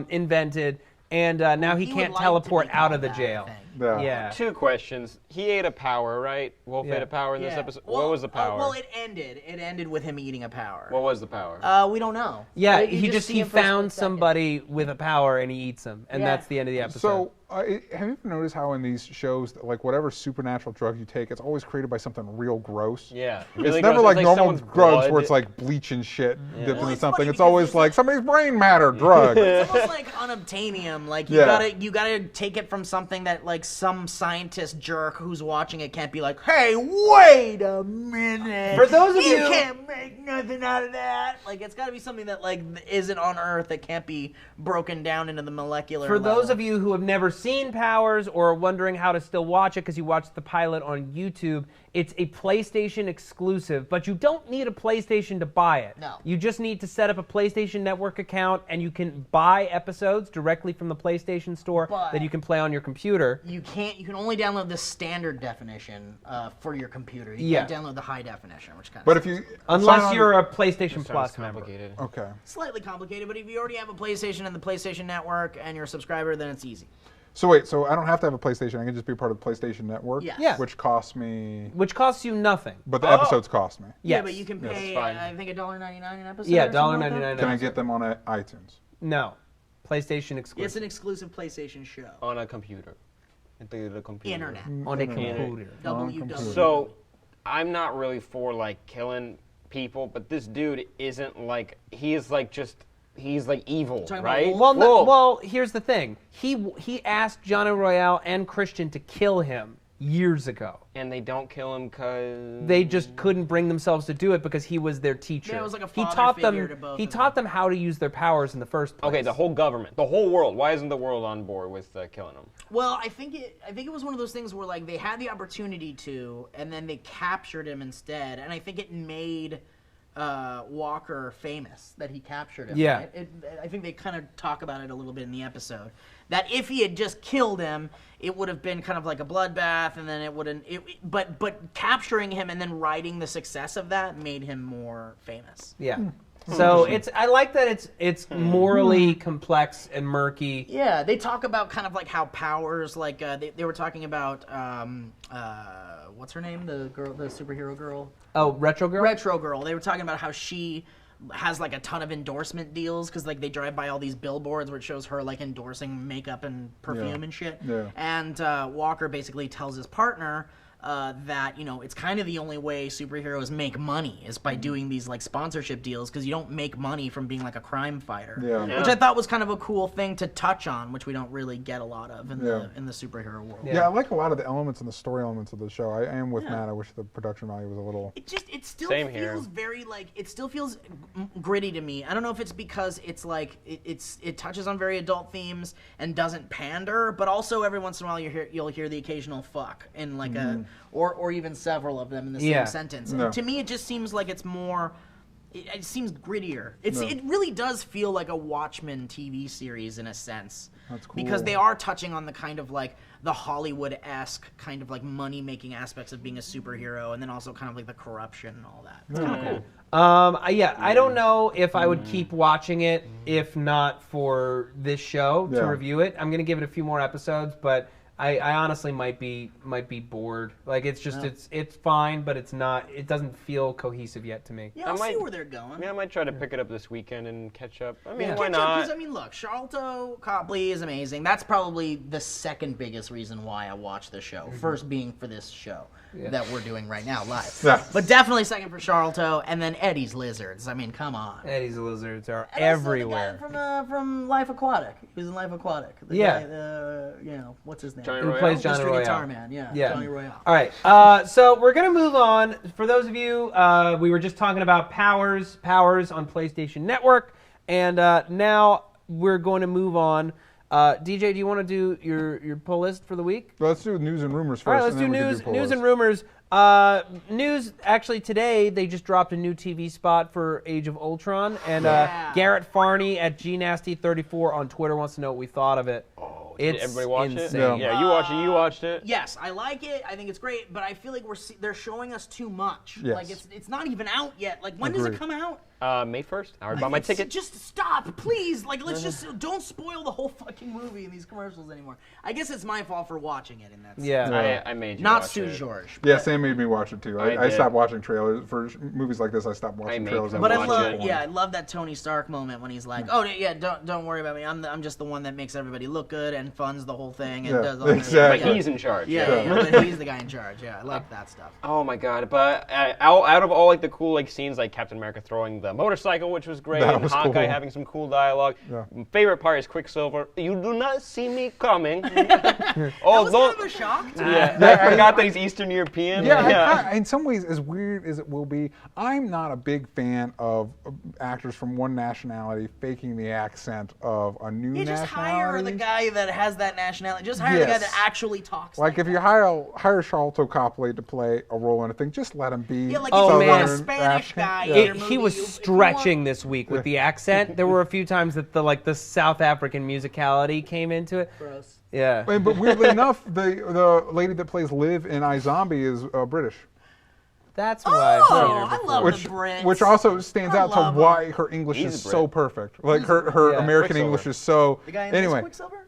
S1: invented, and now he
S2: would
S1: can't
S2: like to
S1: teleport
S2: be
S1: out
S2: called
S1: of the
S2: that, I
S1: jail.
S2: think.
S1: Yeah.
S3: Two questions. He ate a power, right? Wolf
S1: Yeah.
S3: ate a power in this
S2: Yeah.
S3: episode.
S2: Well,
S3: what was the power?
S2: well, it ended. It ended with him eating a power.
S3: What was the power?
S2: We don't know.
S1: Yeah,
S2: You see
S1: he
S2: him for a
S1: found
S2: split second.
S1: somebody with a power and he eats them, and
S2: Yeah.
S1: that's the end of the episode.
S4: So, have you ever noticed how in these shows, like whatever supernatural drug you take, it's always created by something real gross?
S3: yeah.
S4: It's
S3: Really
S4: never
S3: gross.
S4: like
S3: It's
S4: normal
S3: someone's
S4: drugs
S3: blood.
S4: where it's like bleach and shit dipped
S2: Well,
S4: into
S2: it's
S4: something.
S2: funny
S4: It's
S2: because
S4: always
S2: it's
S4: like somebody's brain matter drug.
S2: It's almost like unobtainium. Like you gotta take it from something that like some scientist jerk who's watching it can't be like, hey, wait a minute.
S1: For those of
S2: you
S1: you-
S2: can't make nothing out of that. Like it's gotta be something that like isn't on Earth that can't be broken down into the molecular.
S1: For those
S2: level.
S1: of you who have never seen Powers or are wondering how to still watch it because you watched the pilot on YouTube, it's a PlayStation exclusive, but you don't need a PlayStation to buy it.
S2: No.
S1: You just need to set up a PlayStation Network account, and you can buy episodes directly from the PlayStation Store
S2: But-
S1: that you can play on your computer.
S2: You can only download the standard definition for your computer. You
S1: Yeah.
S2: can't download the high definition, which kind of
S4: But if you sign
S1: Unless
S4: on-
S1: you're a PlayStation
S3: Sounds
S1: Plus member.
S3: complicated.
S4: okay.
S2: slightly complicated, but if you already have a PlayStation and the PlayStation Network and you're a subscriber, then it's easy.
S4: So wait, so I don't have to have a PlayStation. I can just be part of the PlayStation Network,
S2: Yes.
S1: Yeah.
S4: which costs me,
S1: Which costs you nothing.
S4: but the episodes cost me.
S2: Yeah,
S1: Yes.
S2: but you can pay,
S3: fine.
S2: I think $1.99 an episode.
S1: Yeah,
S2: or something like that.
S1: $1.99.
S4: Can I get them on iTunes?
S1: No. PlayStation exclusive.
S2: It's an exclusive PlayStation show.
S3: On a computer. The computer.
S2: Internet.
S1: On a computer.
S2: www.
S3: So, I'm not really for like killing people, but this dude isn't like he's like evil,
S2: Talking about
S3: right?
S2: wolves?
S1: Well, here's the thing. He asked Johnny Royale and Christian to kill him years ago.
S3: And they don't kill him because
S1: They just couldn't bring themselves to do it because he was their teacher.
S2: Yeah, it was like a
S1: he
S2: father
S1: taught
S2: figure
S1: them.
S2: to both
S1: He
S2: of
S1: taught
S2: them.
S1: them how to use their powers in the first place.
S3: Okay, the whole government, the whole world. Why isn't the world on board with killing him?
S2: Well, I think it was one of those things where like they had the opportunity to, and then they captured him instead, and I think it made Walker famous that he captured him.
S1: Yeah.
S2: I think they kind of talk about it a little bit in the episode. That if he had just killed him, it would have been kind of like a bloodbath, and then it wouldn't. But capturing him and then writing the success of that made him more famous.
S1: Yeah. So I like that it's morally complex and murky.
S2: Yeah, they talk about kind of like how powers, like they were talking about what's her name, the superhero girl.
S1: Oh, Retro Girl?
S2: Retro Girl. They were talking about how she has like a ton of endorsement deals because like they drive by all these billboards where it shows her like endorsing makeup and perfume and shit.
S4: Yeah.
S2: And Walker basically tells his partner that it's kind of the only way superheroes make money is by doing these like sponsorship deals because you don't make money from being like a crime fighter.
S4: Yeah.
S2: Which I thought was kind of a cool thing to touch on, which we don't really get a lot of in the superhero world.
S4: Yeah, I like a lot of the elements and the story elements of the show. I am with Matt. I wish the production value was a little.
S2: It still
S3: Same
S2: feels
S3: here.
S2: very like it still feels gritty to me. I don't know if it's because it's like it touches on very adult themes and doesn't pander, but also every once in a while you'll hear the occasional fuck in like a or even several of them in the same sentence.
S4: No.
S2: And to me, it just seems like it's more. It seems grittier. It really does feel like a Watchmen TV series in a sense.
S4: That's cool.
S2: Because they are touching on the kind of like the Hollywood-esque kind of like money-making aspects of being a superhero, and then also kind of like the corruption and all that. It's kind of cool.
S1: I don't know if I would keep watching it if not for this show to review it. I'm gonna give it a few more episodes, but I honestly might be bored. Like it's just it's fine, but it's not. It doesn't feel cohesive yet to me.
S2: Yeah, I'll see where they're going.
S3: Yeah, I might try to pick it up this weekend and catch up. I mean,
S2: Yeah.
S3: why
S2: Catch up,
S3: not?
S2: 'cause, I mean, look, Charlton Copley is amazing. That's probably the second biggest reason why I watch the show. First being for this show that we're doing right now live.
S4: Yeah.
S2: But definitely second for Charlton, and then Eddie's Lizards. I mean, come on.
S1: Eddie's lizards are
S2: And also
S1: everywhere.
S2: the guy from Life Aquatic. He was in Life Aquatic. The guy, what's his name?
S3: Johnny
S1: Who
S3: Royale?
S1: plays Johnny
S2: Mystery
S1: Royale?
S2: Guitar Man. Yeah. Johnny Royale.
S1: All right, so we're gonna move on. For those of you, we were just talking about powers on PlayStation Network, and now we're going to move on. DJ, do you want to do your pull list for the week?
S4: Let's do news and rumors first.
S1: All right, let's
S4: and
S1: do
S4: then we can
S1: news
S4: pull
S1: and
S4: list.
S1: rumors. News, actually, today they just dropped a new TV spot for Age of Ultron, and Garrett Farney at GNasty34 on Twitter wants to know what we thought of it.
S3: Did
S1: It's
S3: everybody watch
S1: insane.
S3: it? Yeah, you watched it. You watched it.
S2: Yes, I like it. I think it's great, but I feel like they're showing us too much.
S4: Yes.
S2: Like it's not even out yet. Like when does it
S4: Agreed.
S2: come out?
S3: May 1st. I already bought my ticket.
S2: Just stop, please. Like let's just don't spoil the whole fucking movie in these commercials anymore. I guess it's my fault for watching it in that sense.
S1: Yeah.
S3: I made you
S2: Not
S3: watch
S2: Sue
S3: it.
S2: George.
S4: Yeah, Sam made me watch it too. I
S3: did.
S4: stopped watching trailers for movies like this. I stopped watching
S3: made
S4: trailers.
S3: them
S2: But I
S3: watch
S2: love,
S3: it.
S2: I love that Tony Stark moment when he's like, "Oh yeah, don't worry about me. I'm just the one that makes everybody look good and funds the whole thing and
S4: Yeah,
S2: does all this."
S4: exactly.
S3: But he's in charge.
S2: Yeah, but he's the guy in charge. Yeah, I like that stuff.
S3: Oh my god! But out of all like the cool like scenes, like Captain America throwing the motorcycle, which was great,
S4: That
S3: and
S4: was
S3: Hawkeye
S4: cool.
S3: having some cool dialogue.
S4: Yeah.
S3: Favorite part is Quicksilver. You do not see me coming.
S2: That
S3: Oh,
S2: was
S3: don't.
S2: kind of a shock.
S3: Yeah, I forgot that he's Eastern European.
S4: Yeah, in some ways, as weird as it will be, I'm not a big fan of actors from one nationality faking the accent of a new
S2: You just
S4: nationality.
S2: hire the guy that has that nationality. Just hire the guy
S4: Yes.
S2: that actually talks.
S4: Like if you hire Charlton Copley to play a role in a thing, just let him be.
S2: Yeah, like
S1: Oh,
S2: if you
S1: man.
S2: put a Spanish guy in your movie,
S1: He was
S2: if you want-
S1: stretching this week with the accent. There were a few times that the South African musicality came into it.
S2: Gross.
S1: Yeah.
S4: But weirdly enough, the lady that plays Liv in iZombie is British.
S1: That's why I've seen her
S2: Oh, I
S1: before.
S2: love
S4: Which,
S2: the Brits.
S4: which also stands
S2: I
S4: out to
S2: love
S4: why her English
S3: He's
S4: is
S3: a
S4: so
S3: Brit.
S4: perfect. Like her
S1: Yeah.
S4: American
S3: Quicksilver.
S4: English is so.
S2: The guy in this
S4: anyway,
S2: Quicksilver?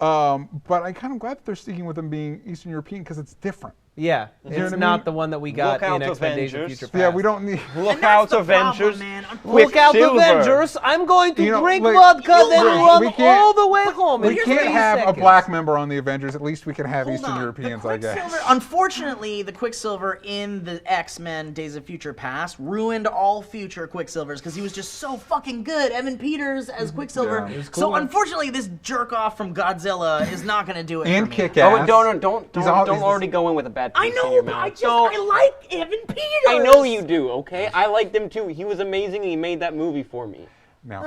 S4: but I kind of glad that they're sticking with them being Eastern European because it's different.
S1: Yeah,
S4: You know
S1: it's
S4: what I
S1: not
S4: mean?
S1: the one that we got
S3: Look out,
S1: in X-Men Days of
S3: Avengers.
S1: Future Past.
S4: Yeah, we don't need.
S3: Look
S2: And that's
S3: out,
S2: the problem,
S3: Avengers.
S2: man.
S1: Look out,
S3: Quicksilver.
S1: Avengers! I'm going to
S4: You know,
S1: drink
S4: like-
S1: vodka, then
S2: Look,
S1: run
S4: we can't-
S1: all the way home in
S4: We
S1: 3
S4: can't have
S1: seconds.
S4: a black member on the Avengers. At least we can have
S2: Hold
S4: Eastern
S2: on.
S4: Europeans,
S2: The
S4: I guess.
S2: Quicksilver- Unfortunately, the Quicksilver in the X-Men Days of Future Past ruined all future Quicksilvers because he was just so fucking good. Evan Peters as Quicksilver.
S4: Yeah. It was
S1: cool.
S2: So unfortunately, this jerk off from Godzilla is not going to do it.
S4: And
S2: for me.
S4: Kick-Ass.
S3: Oh, don't
S4: He's all- he's
S3: already go in with a bad
S2: I
S3: taste in
S2: know,
S3: your
S2: but
S3: mouth.
S2: I like Evan Peters.
S3: I know you do, okay? I liked him too. He was amazing and he made that movie for me.
S4: Now,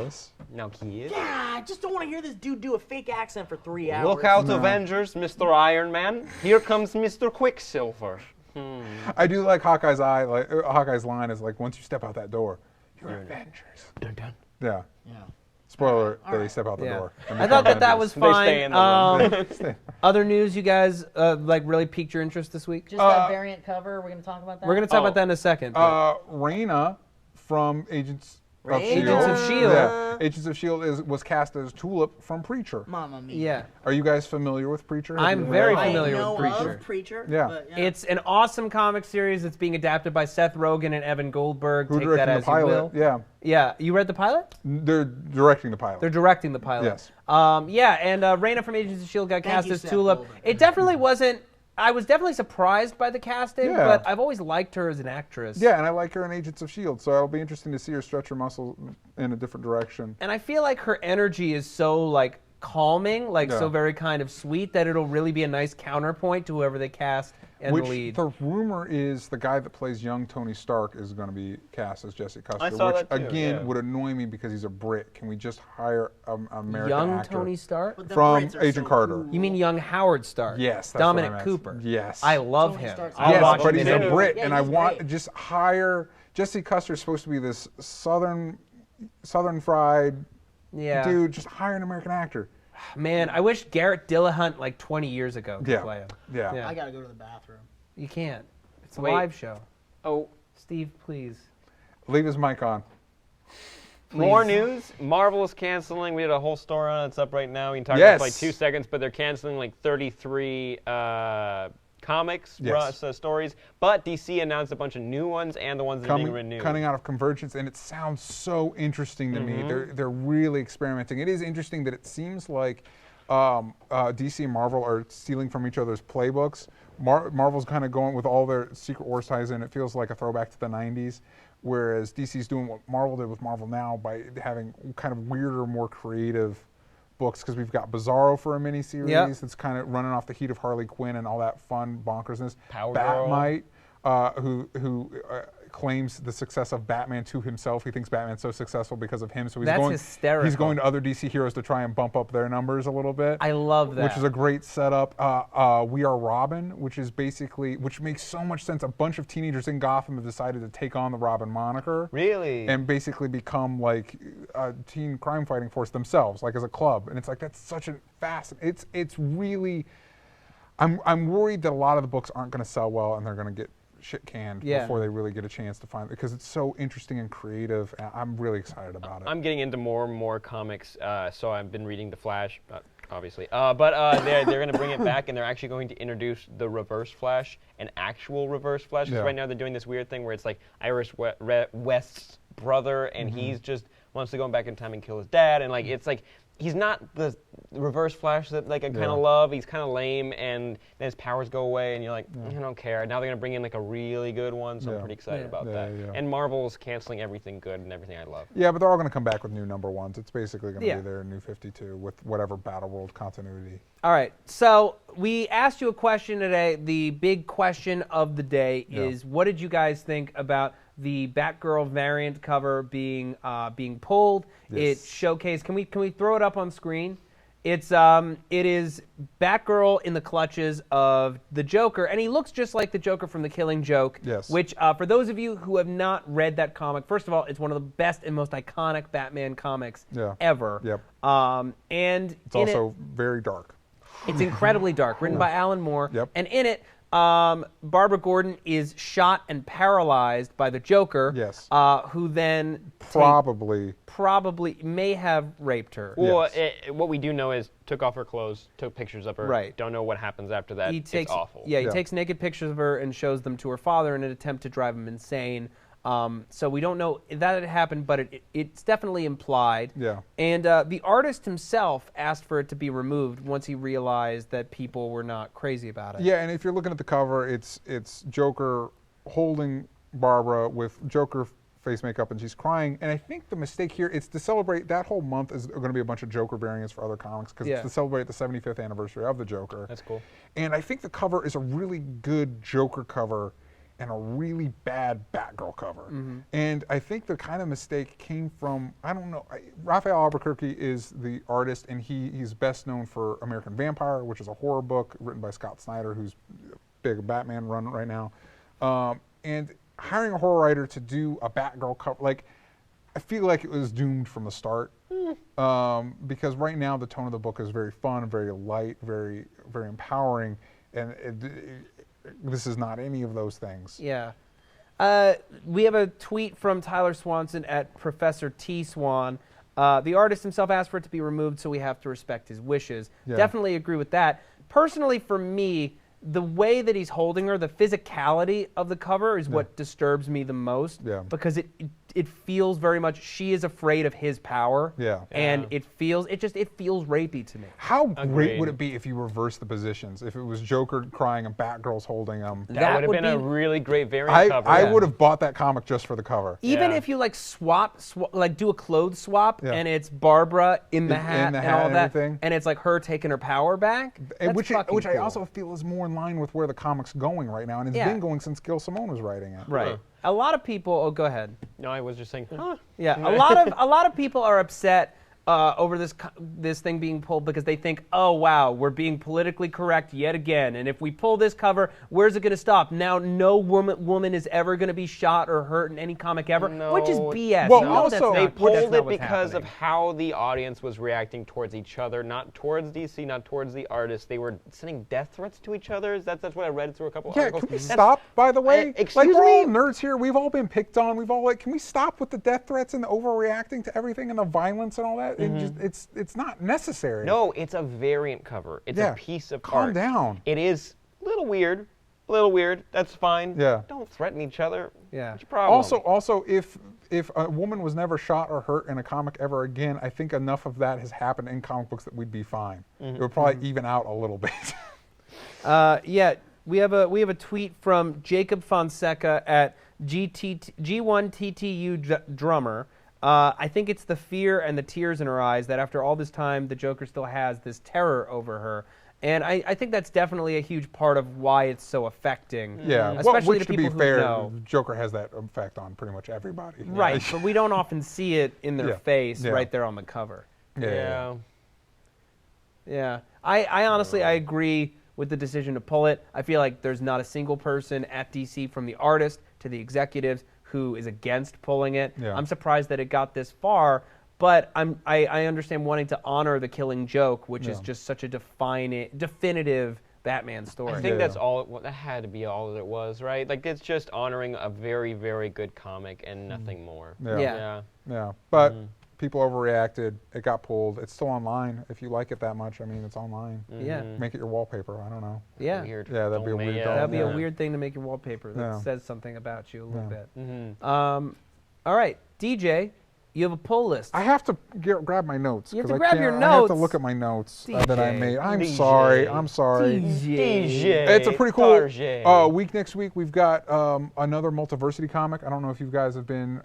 S4: Kiss.
S3: Now he is.
S2: Yeah, I just don't want to hear this dude do a fake accent for 3 hours.
S3: Look out, Avengers, Mr. Iron Man. Here comes Mr. Quicksilver.
S4: I do like Hawkeye's eye. Like Hawkeye's line is like, "Once you step out that door, you're Avengers."
S3: Dun, dun.
S4: Yeah.
S2: Yeah.
S4: Spoiler:
S2: All
S4: they
S2: right.
S4: step out the
S1: Yeah.
S4: door.
S1: I thought that was
S3: They
S1: fine.
S3: stay in the room.
S1: Other news, you guys like really piqued your interest this week?
S2: Just that variant cover. We're going to talk about that.
S1: We're gonna talk about that in a second. but-
S4: Raina from Agents of
S2: Raina.
S4: Shield.
S1: Agents of S.H.I.E.L.D..
S4: Yeah. Agents of Shield was cast as Tulip from Preacher.
S2: Mamma mia.
S1: yeah,
S4: Are you guys familiar with Preacher? Have
S1: I'm
S4: you
S1: very
S4: read it?
S1: familiar
S2: I know
S1: with Preacher.
S2: of Preacher.
S4: Yeah.
S2: But,
S1: it's an awesome comic series that's being adapted by Seth Rogen and Evan Goldberg.
S4: Who
S1: Take that
S4: directed
S1: as
S4: the pilot?
S1: you will.
S4: Yeah,
S1: Yeah, you read the pilot?
S4: they're directing the pilot.
S1: They're directing the pilot.
S4: Yes.
S1: Yeah, and Raina from Agents of S.H.I.E.L.D. got
S2: Thank
S1: cast
S2: you,
S1: as
S2: Seth
S1: Tulip.
S2: Goldberg.
S1: It definitely wasn't. I was definitely surprised by the casting,
S4: Yeah.
S1: but I've always liked her as an actress.
S4: Yeah, and I like her in Agents of S.H.I.E.L.D., so it'll be interesting to see her stretch her muscle in a different direction.
S1: And I feel like her energy is so like calming, like so
S4: Yeah.
S1: very kind of sweet that it'll really be a nice counterpoint to whoever they cast in
S4: Which
S1: the lead.
S4: the rumor is the guy that plays young Tony Stark is going to be cast as Jesse Custer,
S3: I saw
S4: which
S3: that too,
S4: again
S3: yeah.
S4: would annoy me because he's a Brit. Can we just hire an American
S1: Young
S4: actor?
S1: Tony Stark?
S2: But the
S4: From
S2: Brits are
S4: Agent
S2: so
S4: Carter.
S2: cool.
S1: You mean young Howard Stark?
S4: Yes, that's
S1: Dominic
S4: what I meant.
S1: Cooper.
S4: Yes.
S1: I love
S2: Tony
S1: him.
S2: Stark's
S1: I'll
S4: Yes,
S1: watch
S4: but
S1: him
S4: he's
S1: in
S4: a
S1: it.
S4: Brit,
S2: Yeah,
S4: and I
S2: he's
S4: want
S2: great.
S4: just hire Jesse Custer is supposed to be this southern fried
S1: Yeah.
S4: dude. Just hire an American actor.
S1: Man, I wish Garrett Dillahunt like 20 years ago could
S4: Yeah.
S1: play him.
S4: Yeah.
S1: Yeah.
S2: I got to go to the bathroom.
S1: You can't. It's a
S3: Wait.
S1: live show.
S3: Oh,
S1: Steve, please.
S4: Leave his mic on.
S3: more news. Marvel is canceling. We did a whole story on it. It's up right now. We can talk about
S4: Yes.
S3: it for like 2 seconds, but they're canceling like 33 comics
S4: Yes.
S3: stories. But DC announced a bunch of new ones and the ones that are being renewed.
S4: Coming out of Convergence, and it sounds so interesting to
S3: Mm-hmm.
S4: me. They're really experimenting. It is interesting that it seems like DC and Marvel are stealing from each other's playbooks. Marvel's kind of going with all their Secret Wars ties in. It feels like a throwback to the 90s, whereas DC's doing what Marvel did with Marvel Now by having kind of weirder, more creative books, because we've got Bizarro for a miniseries
S1: Yep.
S4: that's kind of running off the heat of Harley Quinn and all that fun bonkersness.
S3: Power Girl.
S4: Batmite, who claims the success of Batman to himself. He thinks Batman's so successful because of him, so he's
S1: That's
S4: going.
S1: hysterical.
S4: He's going to other DC heroes to try and bump up their numbers a little bit.
S1: I love that.
S4: Which is a great setup. We Are Robin, which makes so much sense. A bunch of teenagers in Gotham have decided to take on the Robin moniker.
S3: Really?
S4: And basically become like a teen crime fighting force themselves, like as a club. And it's like, that's such a it's really, I'm worried that a lot of the books aren't going to sell well and they're going to get shit canned
S1: Yeah.
S4: before they really get a chance to find it, because it's so interesting and creative. And I'm really excited about it.
S3: I'm getting into more and more comics, so I've been reading The Flash, obviously. But they're going to bring it back, and they're actually going to introduce the Reverse Flash, an actual Reverse Flash. Because
S4: Yeah.
S3: right now they're doing this weird thing where it's like Iris West's brother, and he's just wants to go back in time and kill his dad, and like it's like he's not the Reverse Flash that like I kind
S4: Yeah.
S3: of love. He's kind of lame, and then his powers go away, and you're like, I don't care. Now they're gonna bring in like a really good one, so
S4: Yeah.
S3: I'm pretty excited
S1: Yeah.
S3: about
S4: Yeah,
S3: that.
S4: yeah.
S3: And Marvel's canceling everything good and everything I love.
S4: Yeah, but they're all going to come back with new number ones. It's basically going to
S1: Yeah.
S4: be their new 52 with whatever Battle World continuity.
S1: All right, so we asked you a question today. The big question of the day
S4: Yeah.
S1: is, what did you guys think about the Batgirl variant cover being pulled? It
S4: Yes.
S1: showcased. Can we throw it up on screen? It is Batgirl in the clutches of the Joker, and he looks just like the Joker from The Killing Joke.
S4: Yes.
S1: Which, for those of you who have not read that comic, first of all, it's one of the best and most iconic Batman comics
S4: Yeah.
S1: ever.
S4: Yep.
S1: And
S4: It's
S1: in
S4: also very dark.
S1: it's incredibly dark, written by Alan Moore.
S4: Yep.
S1: And in it, Barbara Gordon is shot and paralyzed by the Joker.
S4: Yes.
S1: Who then
S4: Probably
S1: may have raped her.
S3: Well,
S4: Yes.
S3: what we do know is took off her clothes, took pictures of her.
S1: Right.
S3: Don't know what happens after that.
S1: He takes,
S3: it's awful.
S1: Yeah, he
S4: Yeah.
S1: takes naked pictures of her and shows them to her father in an attempt to drive him insane. So we don't know that it happened, but it's definitely implied.
S4: Yeah.
S1: And the artist himself asked for it to be removed once he realized that people were not crazy about it.
S4: Yeah, and if you're looking at the cover, it's Joker holding Barbara with Joker face makeup, and she's crying. And I think the mistake here, it's to celebrate, that whole month is going to be a bunch of Joker variants for other comics, because
S1: Yeah.
S4: it's to celebrate the 75th anniversary of the Joker.
S3: That's cool.
S4: And I think the cover is a really good Joker cover and a really bad Batgirl cover.
S1: Mm-hmm.
S4: And I think the kind of mistake came from, I don't know, Raphael Albuquerque is the artist, and he's best known for American Vampire, which is a horror book written by Scott Snyder, who's a big Batman run right now. And hiring a horror writer to do a Batgirl cover, like, I feel like it was doomed from the start. Because right now the tone of the book is very fun, very light, very, very empowering, and this is not any of those things.
S1: Yeah. We have a tweet from Tyler Swanson at Professor T. Swan. The artist himself asked for it to be removed, so we have to respect his wishes.
S4: Yeah.
S1: Definitely agree with that. Personally, for me, the way that he's holding her, the physicality of the cover is what disturbs me the most.
S4: Yeah.
S1: Because it feels very much, she is afraid of his power.
S4: Yeah.
S1: And it feels rapey to me.
S4: How great
S3: Agreed.
S4: would it be if you reverse the positions? If it was Joker crying and Batgirl's holding him?
S3: That would have been a
S1: be-
S3: really great variant cover.
S4: I would have bought that comic just for the cover.
S1: Even
S3: Yeah.
S1: if you like like do a clothes swap,
S4: Yeah.
S1: and it's Barbara in the hat
S4: in the
S1: and
S4: hat
S1: all
S4: and
S1: that,
S4: everything.
S1: and it's like her taking her power back, that's
S4: Which
S1: fucking
S4: I
S1: cool.
S4: also feel is more in line with where the comic's going right now, and it's
S1: Yeah.
S4: been going since Gil Simone was writing it.
S1: Right. A lot of people. Oh, go ahead.
S3: No, I was just saying, huh?
S1: Yeah, a lot of people are upset over this thing being pulled because they think, oh wow, we're being politically correct yet again, and if we pull this cover, where's it going to stop? Now, no woman is ever going to be shot or hurt in any comic ever, which is
S3: No.
S1: BS.
S4: Well,
S1: You know
S4: also-
S1: that's not-
S3: They
S1: that's
S3: pulled
S1: not
S3: it
S1: what's
S3: because of
S1: happening.
S3: how the audience was reacting towards each other, not towards DC, not towards the artist. They were sending death threats to each other. That's what I read through a couple
S4: Yeah,
S3: articles.
S4: can we stop, by the way?
S3: excuse
S4: like, we're all
S3: me?
S4: nerds here. We've all been picked on. We've all, can we stop with the death threats and the overreacting to everything and the violence and all that? It's not necessary.
S3: No, it's a variant cover. It's
S4: Yeah,
S3: a piece of
S4: calm
S3: art.
S4: down.
S3: It is a little weird. That's fine.
S4: Yeah.
S3: Don't threaten each other.
S1: Yeah.
S3: What's your problem?
S4: Also, if a woman was never shot or hurt in a comic ever again, I think enough of that has happened in comic books that we'd be fine. It would probably even out a little bit.
S1: Yeah, we have a tweet from Jacob Fonseca at G1TTU Drummer. I think it's the fear and the tears in her eyes that after all this time, the Joker still has this terror over her. And I think that's definitely a huge part of why it's so affecting.
S4: Yeah,
S1: Especially
S4: which
S1: to
S4: to
S1: people
S4: be
S1: who
S4: fair,
S1: know.
S4: Joker has that effect on pretty much everybody.
S1: Right, but we don't often see it in their
S4: Yeah.
S1: face
S4: Yeah.
S1: right there on the cover.
S3: yeah.
S1: Yeah. I honestly, I agree with the decision to pull it. I feel like there's not a single person at DC, from the artist to the executives, who is against pulling it.
S4: Yeah.
S1: I'm surprised that it got this far, but I understand wanting to honor the Killing Joke, which is
S4: Yeah.
S1: just such a definitive Batman story.
S3: I think
S4: Yeah.
S3: that's all. That had to be all that it was, right? Like, it's just honoring a very, very good comic and nothing more.
S1: Yeah.
S4: Yeah. But people overreacted. It got pulled. It's still online. If you like it that much, I mean, it's online.
S1: Yeah.
S4: Make it your wallpaper. I don't know.
S1: Yeah.
S3: Weird.
S4: Yeah, that'd be a
S3: Don't
S4: weird
S3: make-
S4: dog.
S1: That'd be
S4: Yeah.
S1: a weird thing to make your wallpaper. That
S4: Yeah.
S1: says something about you a little
S4: Yeah.
S1: bit. All right, DJ, you have a pull list.
S4: I have to grab my notes.
S1: You have
S4: 'cause
S1: to
S4: I
S1: grab
S4: can't-
S1: your
S4: I have to
S1: notes.
S4: look at my notes that I
S1: DJ.
S4: made. I'm
S3: DJ.
S4: sorry. I'm sorry.
S3: DJ.
S4: It's a pretty cool
S3: Tarjay.
S4: week next week. We've got another Multiversity comic. I don't know if you guys have been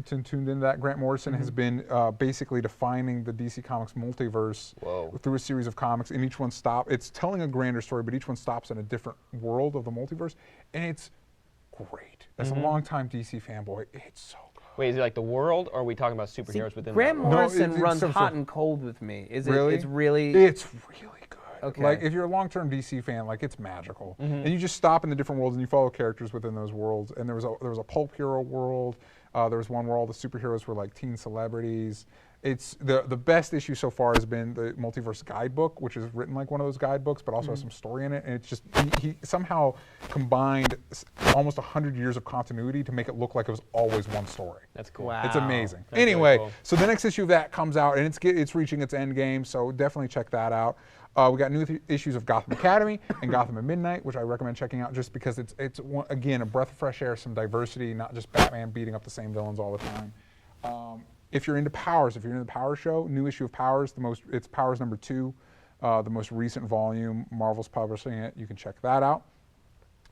S4: tuned into that. Grant Morrison has been basically defining the DC Comics multiverse through a series of comics, and each one it's telling a grander story, but each one stops in a different world of the multiverse, and it's great. As a longtime DC fanboy, it's so good.
S3: Wait, is it like the world, or are we talking about superheroes within
S1: Grant
S3: that world?
S1: Morrison
S4: it's
S1: runs
S4: some
S1: hot
S4: sort-
S1: and cold with me. Is
S4: Really?
S1: it? It's really.
S4: It's really good.
S1: Okay.
S4: Like, if you're a long-term DC fan, like, it's magical. And you just stop in the different worlds and you follow characters within those worlds. And there was a pulp hero world. There was one where all the superheroes were like teen celebrities. It's the best issue so far has been the Multiverse Guidebook, which is written like one of those guidebooks, but also has some story in it. And it's just he somehow combined almost 100 years of continuity to make it look like it was always one story.
S3: That's cool.
S2: Wow.
S4: It's amazing.
S3: That's
S4: Anyway,
S3: really cool.
S4: so the next issue of that comes out, and it's reaching its end game. So definitely check that out. We got new issues of Gotham Academy and Gotham at Midnight, which I recommend checking out just because it's again a breath of fresh air, some diversity, not just Batman beating up the same villains all the time. If you're into Powers, if you're into the Powers show, new issue of Powers, it's Powers #2, the most recent volume. Marvel's publishing it. You can check that out.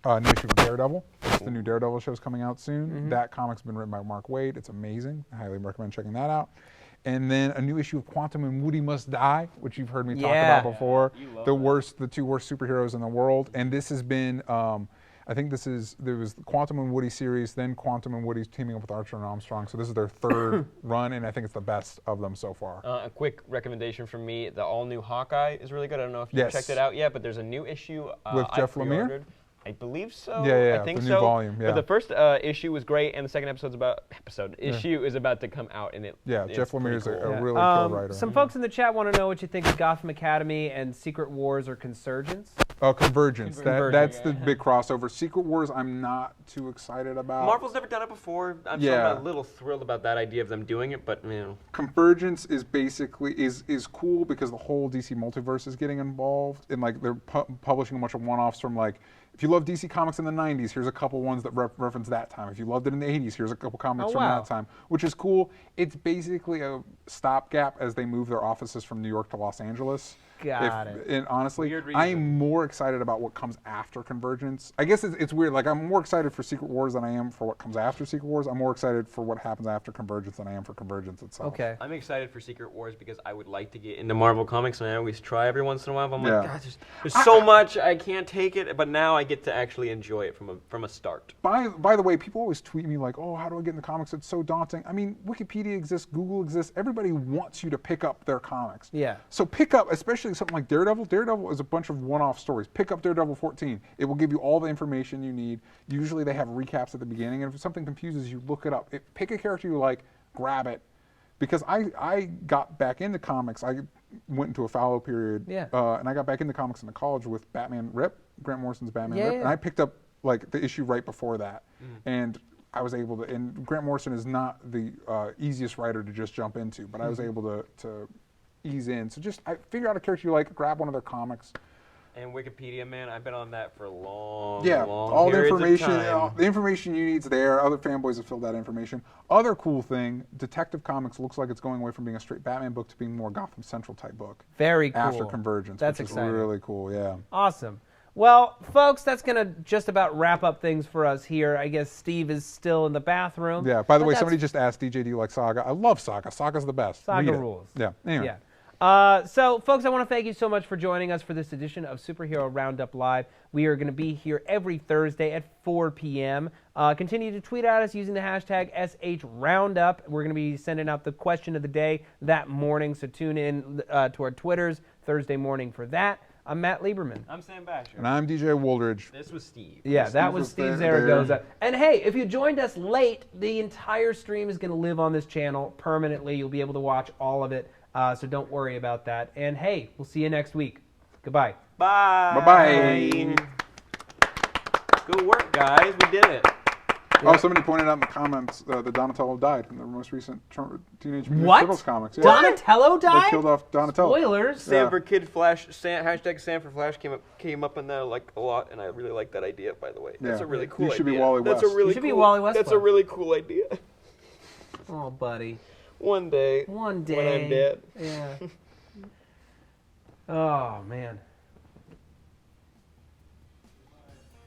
S4: New issue of Daredevil. The new Daredevil show's coming out soon. That comic's been written by Mark Waid. It's amazing. I highly recommend checking that out. And then a new issue of Quantum and Woody Must Die, which you've heard me talk about before. The two worst superheroes in the world. And this has been, I think there was the Quantum and Woody series, then Quantum and Woody's teaming up with Archer and Armstrong. So this is their third run, and I think it's the best of them so far.
S3: A quick recommendation from me: the all-new Hawkeye is really good. I don't know if you've checked it out yet, but there's a new issue
S4: with Jeff Lemire.
S3: I believe so.
S4: Yeah,
S3: I think
S4: the
S3: so.
S4: new volume. Yeah.
S3: But the first issue was great, and the second issue is about to come out, and
S4: Jeff Lemire is
S3: cool.
S4: a really cool writer.
S1: Some folks in the chat want to know what you think of Gotham Academy and Secret Wars or Consurgence.
S4: Convergence. That's the big crossover. Secret Wars, I'm not too excited about.
S3: Marvel's never done it before. I'm a little thrilled about that idea of them doing it, but
S4: Convergence is basically is cool because the whole DC multiverse is getting involved, and like they're publishing a bunch of one-offs from like. If you love DC Comics in the 90s, here's a couple ones that reference that time. If you loved it in the 80s, here's a couple comics from that time, which is cool. It's basically a stopgap as they move their offices from New York to Los Angeles.
S1: Got it.
S4: And honestly, I'm more excited about what comes after Convergence. I guess it's weird. Like, I'm more excited for Secret Wars than I am for what comes after Secret Wars. I'm more excited for what happens after Convergence than I am for Convergence itself.
S1: Okay.
S3: I'm excited for Secret Wars because I would like to get into Marvel Comics, and I always try every once in a while. But I'm like, God, there's so much I can't take it. But now I get to actually enjoy it from a start.
S4: By the way, people always tweet me like, oh, how do I get in the comics? It's so daunting. I mean, Wikipedia exists, Google exists. Everybody wants you to pick up their comics.
S1: Yeah.
S4: So pick up, especially something like Daredevil. Daredevil is a bunch of one-off stories. Pick up Daredevil 14. It will give you all the information you need. Usually they have recaps at the beginning, and if something confuses you, look it up. Pick a character you like, grab it. Because I got back into comics. I went into a fallow period, and I got back into comics in the college with Batman Rip, Grant Morrison's Batman Rip, and I picked up like the issue right before that, and I was able to. And Grant Morrison is not the easiest writer to just jump into, but I was able to ease in. So I figure out a character you like, grab one of their comics.
S3: And Wikipedia, man, I've been on that for long,
S4: all the information,
S3: time.
S4: The information you need's there. Other fanboys have filled that information. Other cool thing, Detective Comics looks like it's going away from being a straight Batman book to being more Gotham Central type book.
S1: Very cool.
S4: After Convergence,
S1: That's
S4: which
S1: exciting.
S4: is really cool. Yeah.
S1: Awesome. Well, folks, that's going to just about wrap up things for us here. I guess Steve is still in the bathroom.
S4: Yeah. By the way, somebody just asked, DJ, do you like Saga? I love Saga. Saga's the best.
S1: Saga
S4: Read it.
S1: rules.
S4: Yeah. Anyway.
S1: Yeah. So, folks, I want to thank you so much for joining us for this edition of Superhero Roundup Live. We are going to be here every Thursday at 4 p.m. Continue to tweet at us using the hashtag SHRoundup. We're going to be sending out the question of the day that morning, so tune in to our Twitters Thursday morning for that. I'm Matt Lieberman.
S3: I'm Sam Basher.
S4: And I'm DJ Woldridge.
S3: This was Steve.
S1: Yeah, that was Steve Zaragoza. And hey, if you joined us late, the entire stream is going to live on this channel permanently. You'll be able to watch all of it. So don't worry about that. And hey, we'll see you next week. Goodbye.
S3: Bye.
S4: Bye-bye.
S3: Good work, guys. We did it.
S4: Oh, somebody pointed out in the comments that Donatello died in the most recent Teenage Mutant
S1: What?
S4: Turtles comics. Yeah.
S1: Donatello died?
S4: They killed off Donatello.
S1: Spoilers.
S3: Sam for Kid Flash, hashtag Sam for Flash came up in there like a lot, and I really like that idea, by the way. That's a really cool idea.
S4: You should be Wally West.
S3: That's a really
S1: You should be
S3: cool,
S1: Wally West.
S3: That's a really cool idea.
S1: Oh, buddy.
S3: One day.
S1: One day.
S3: When I'm dead.
S1: Yeah. Oh, man.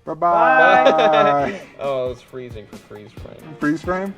S4: Bye-bye.
S3: Oh, it's freezing for freeze frame.
S4: Freeze frame?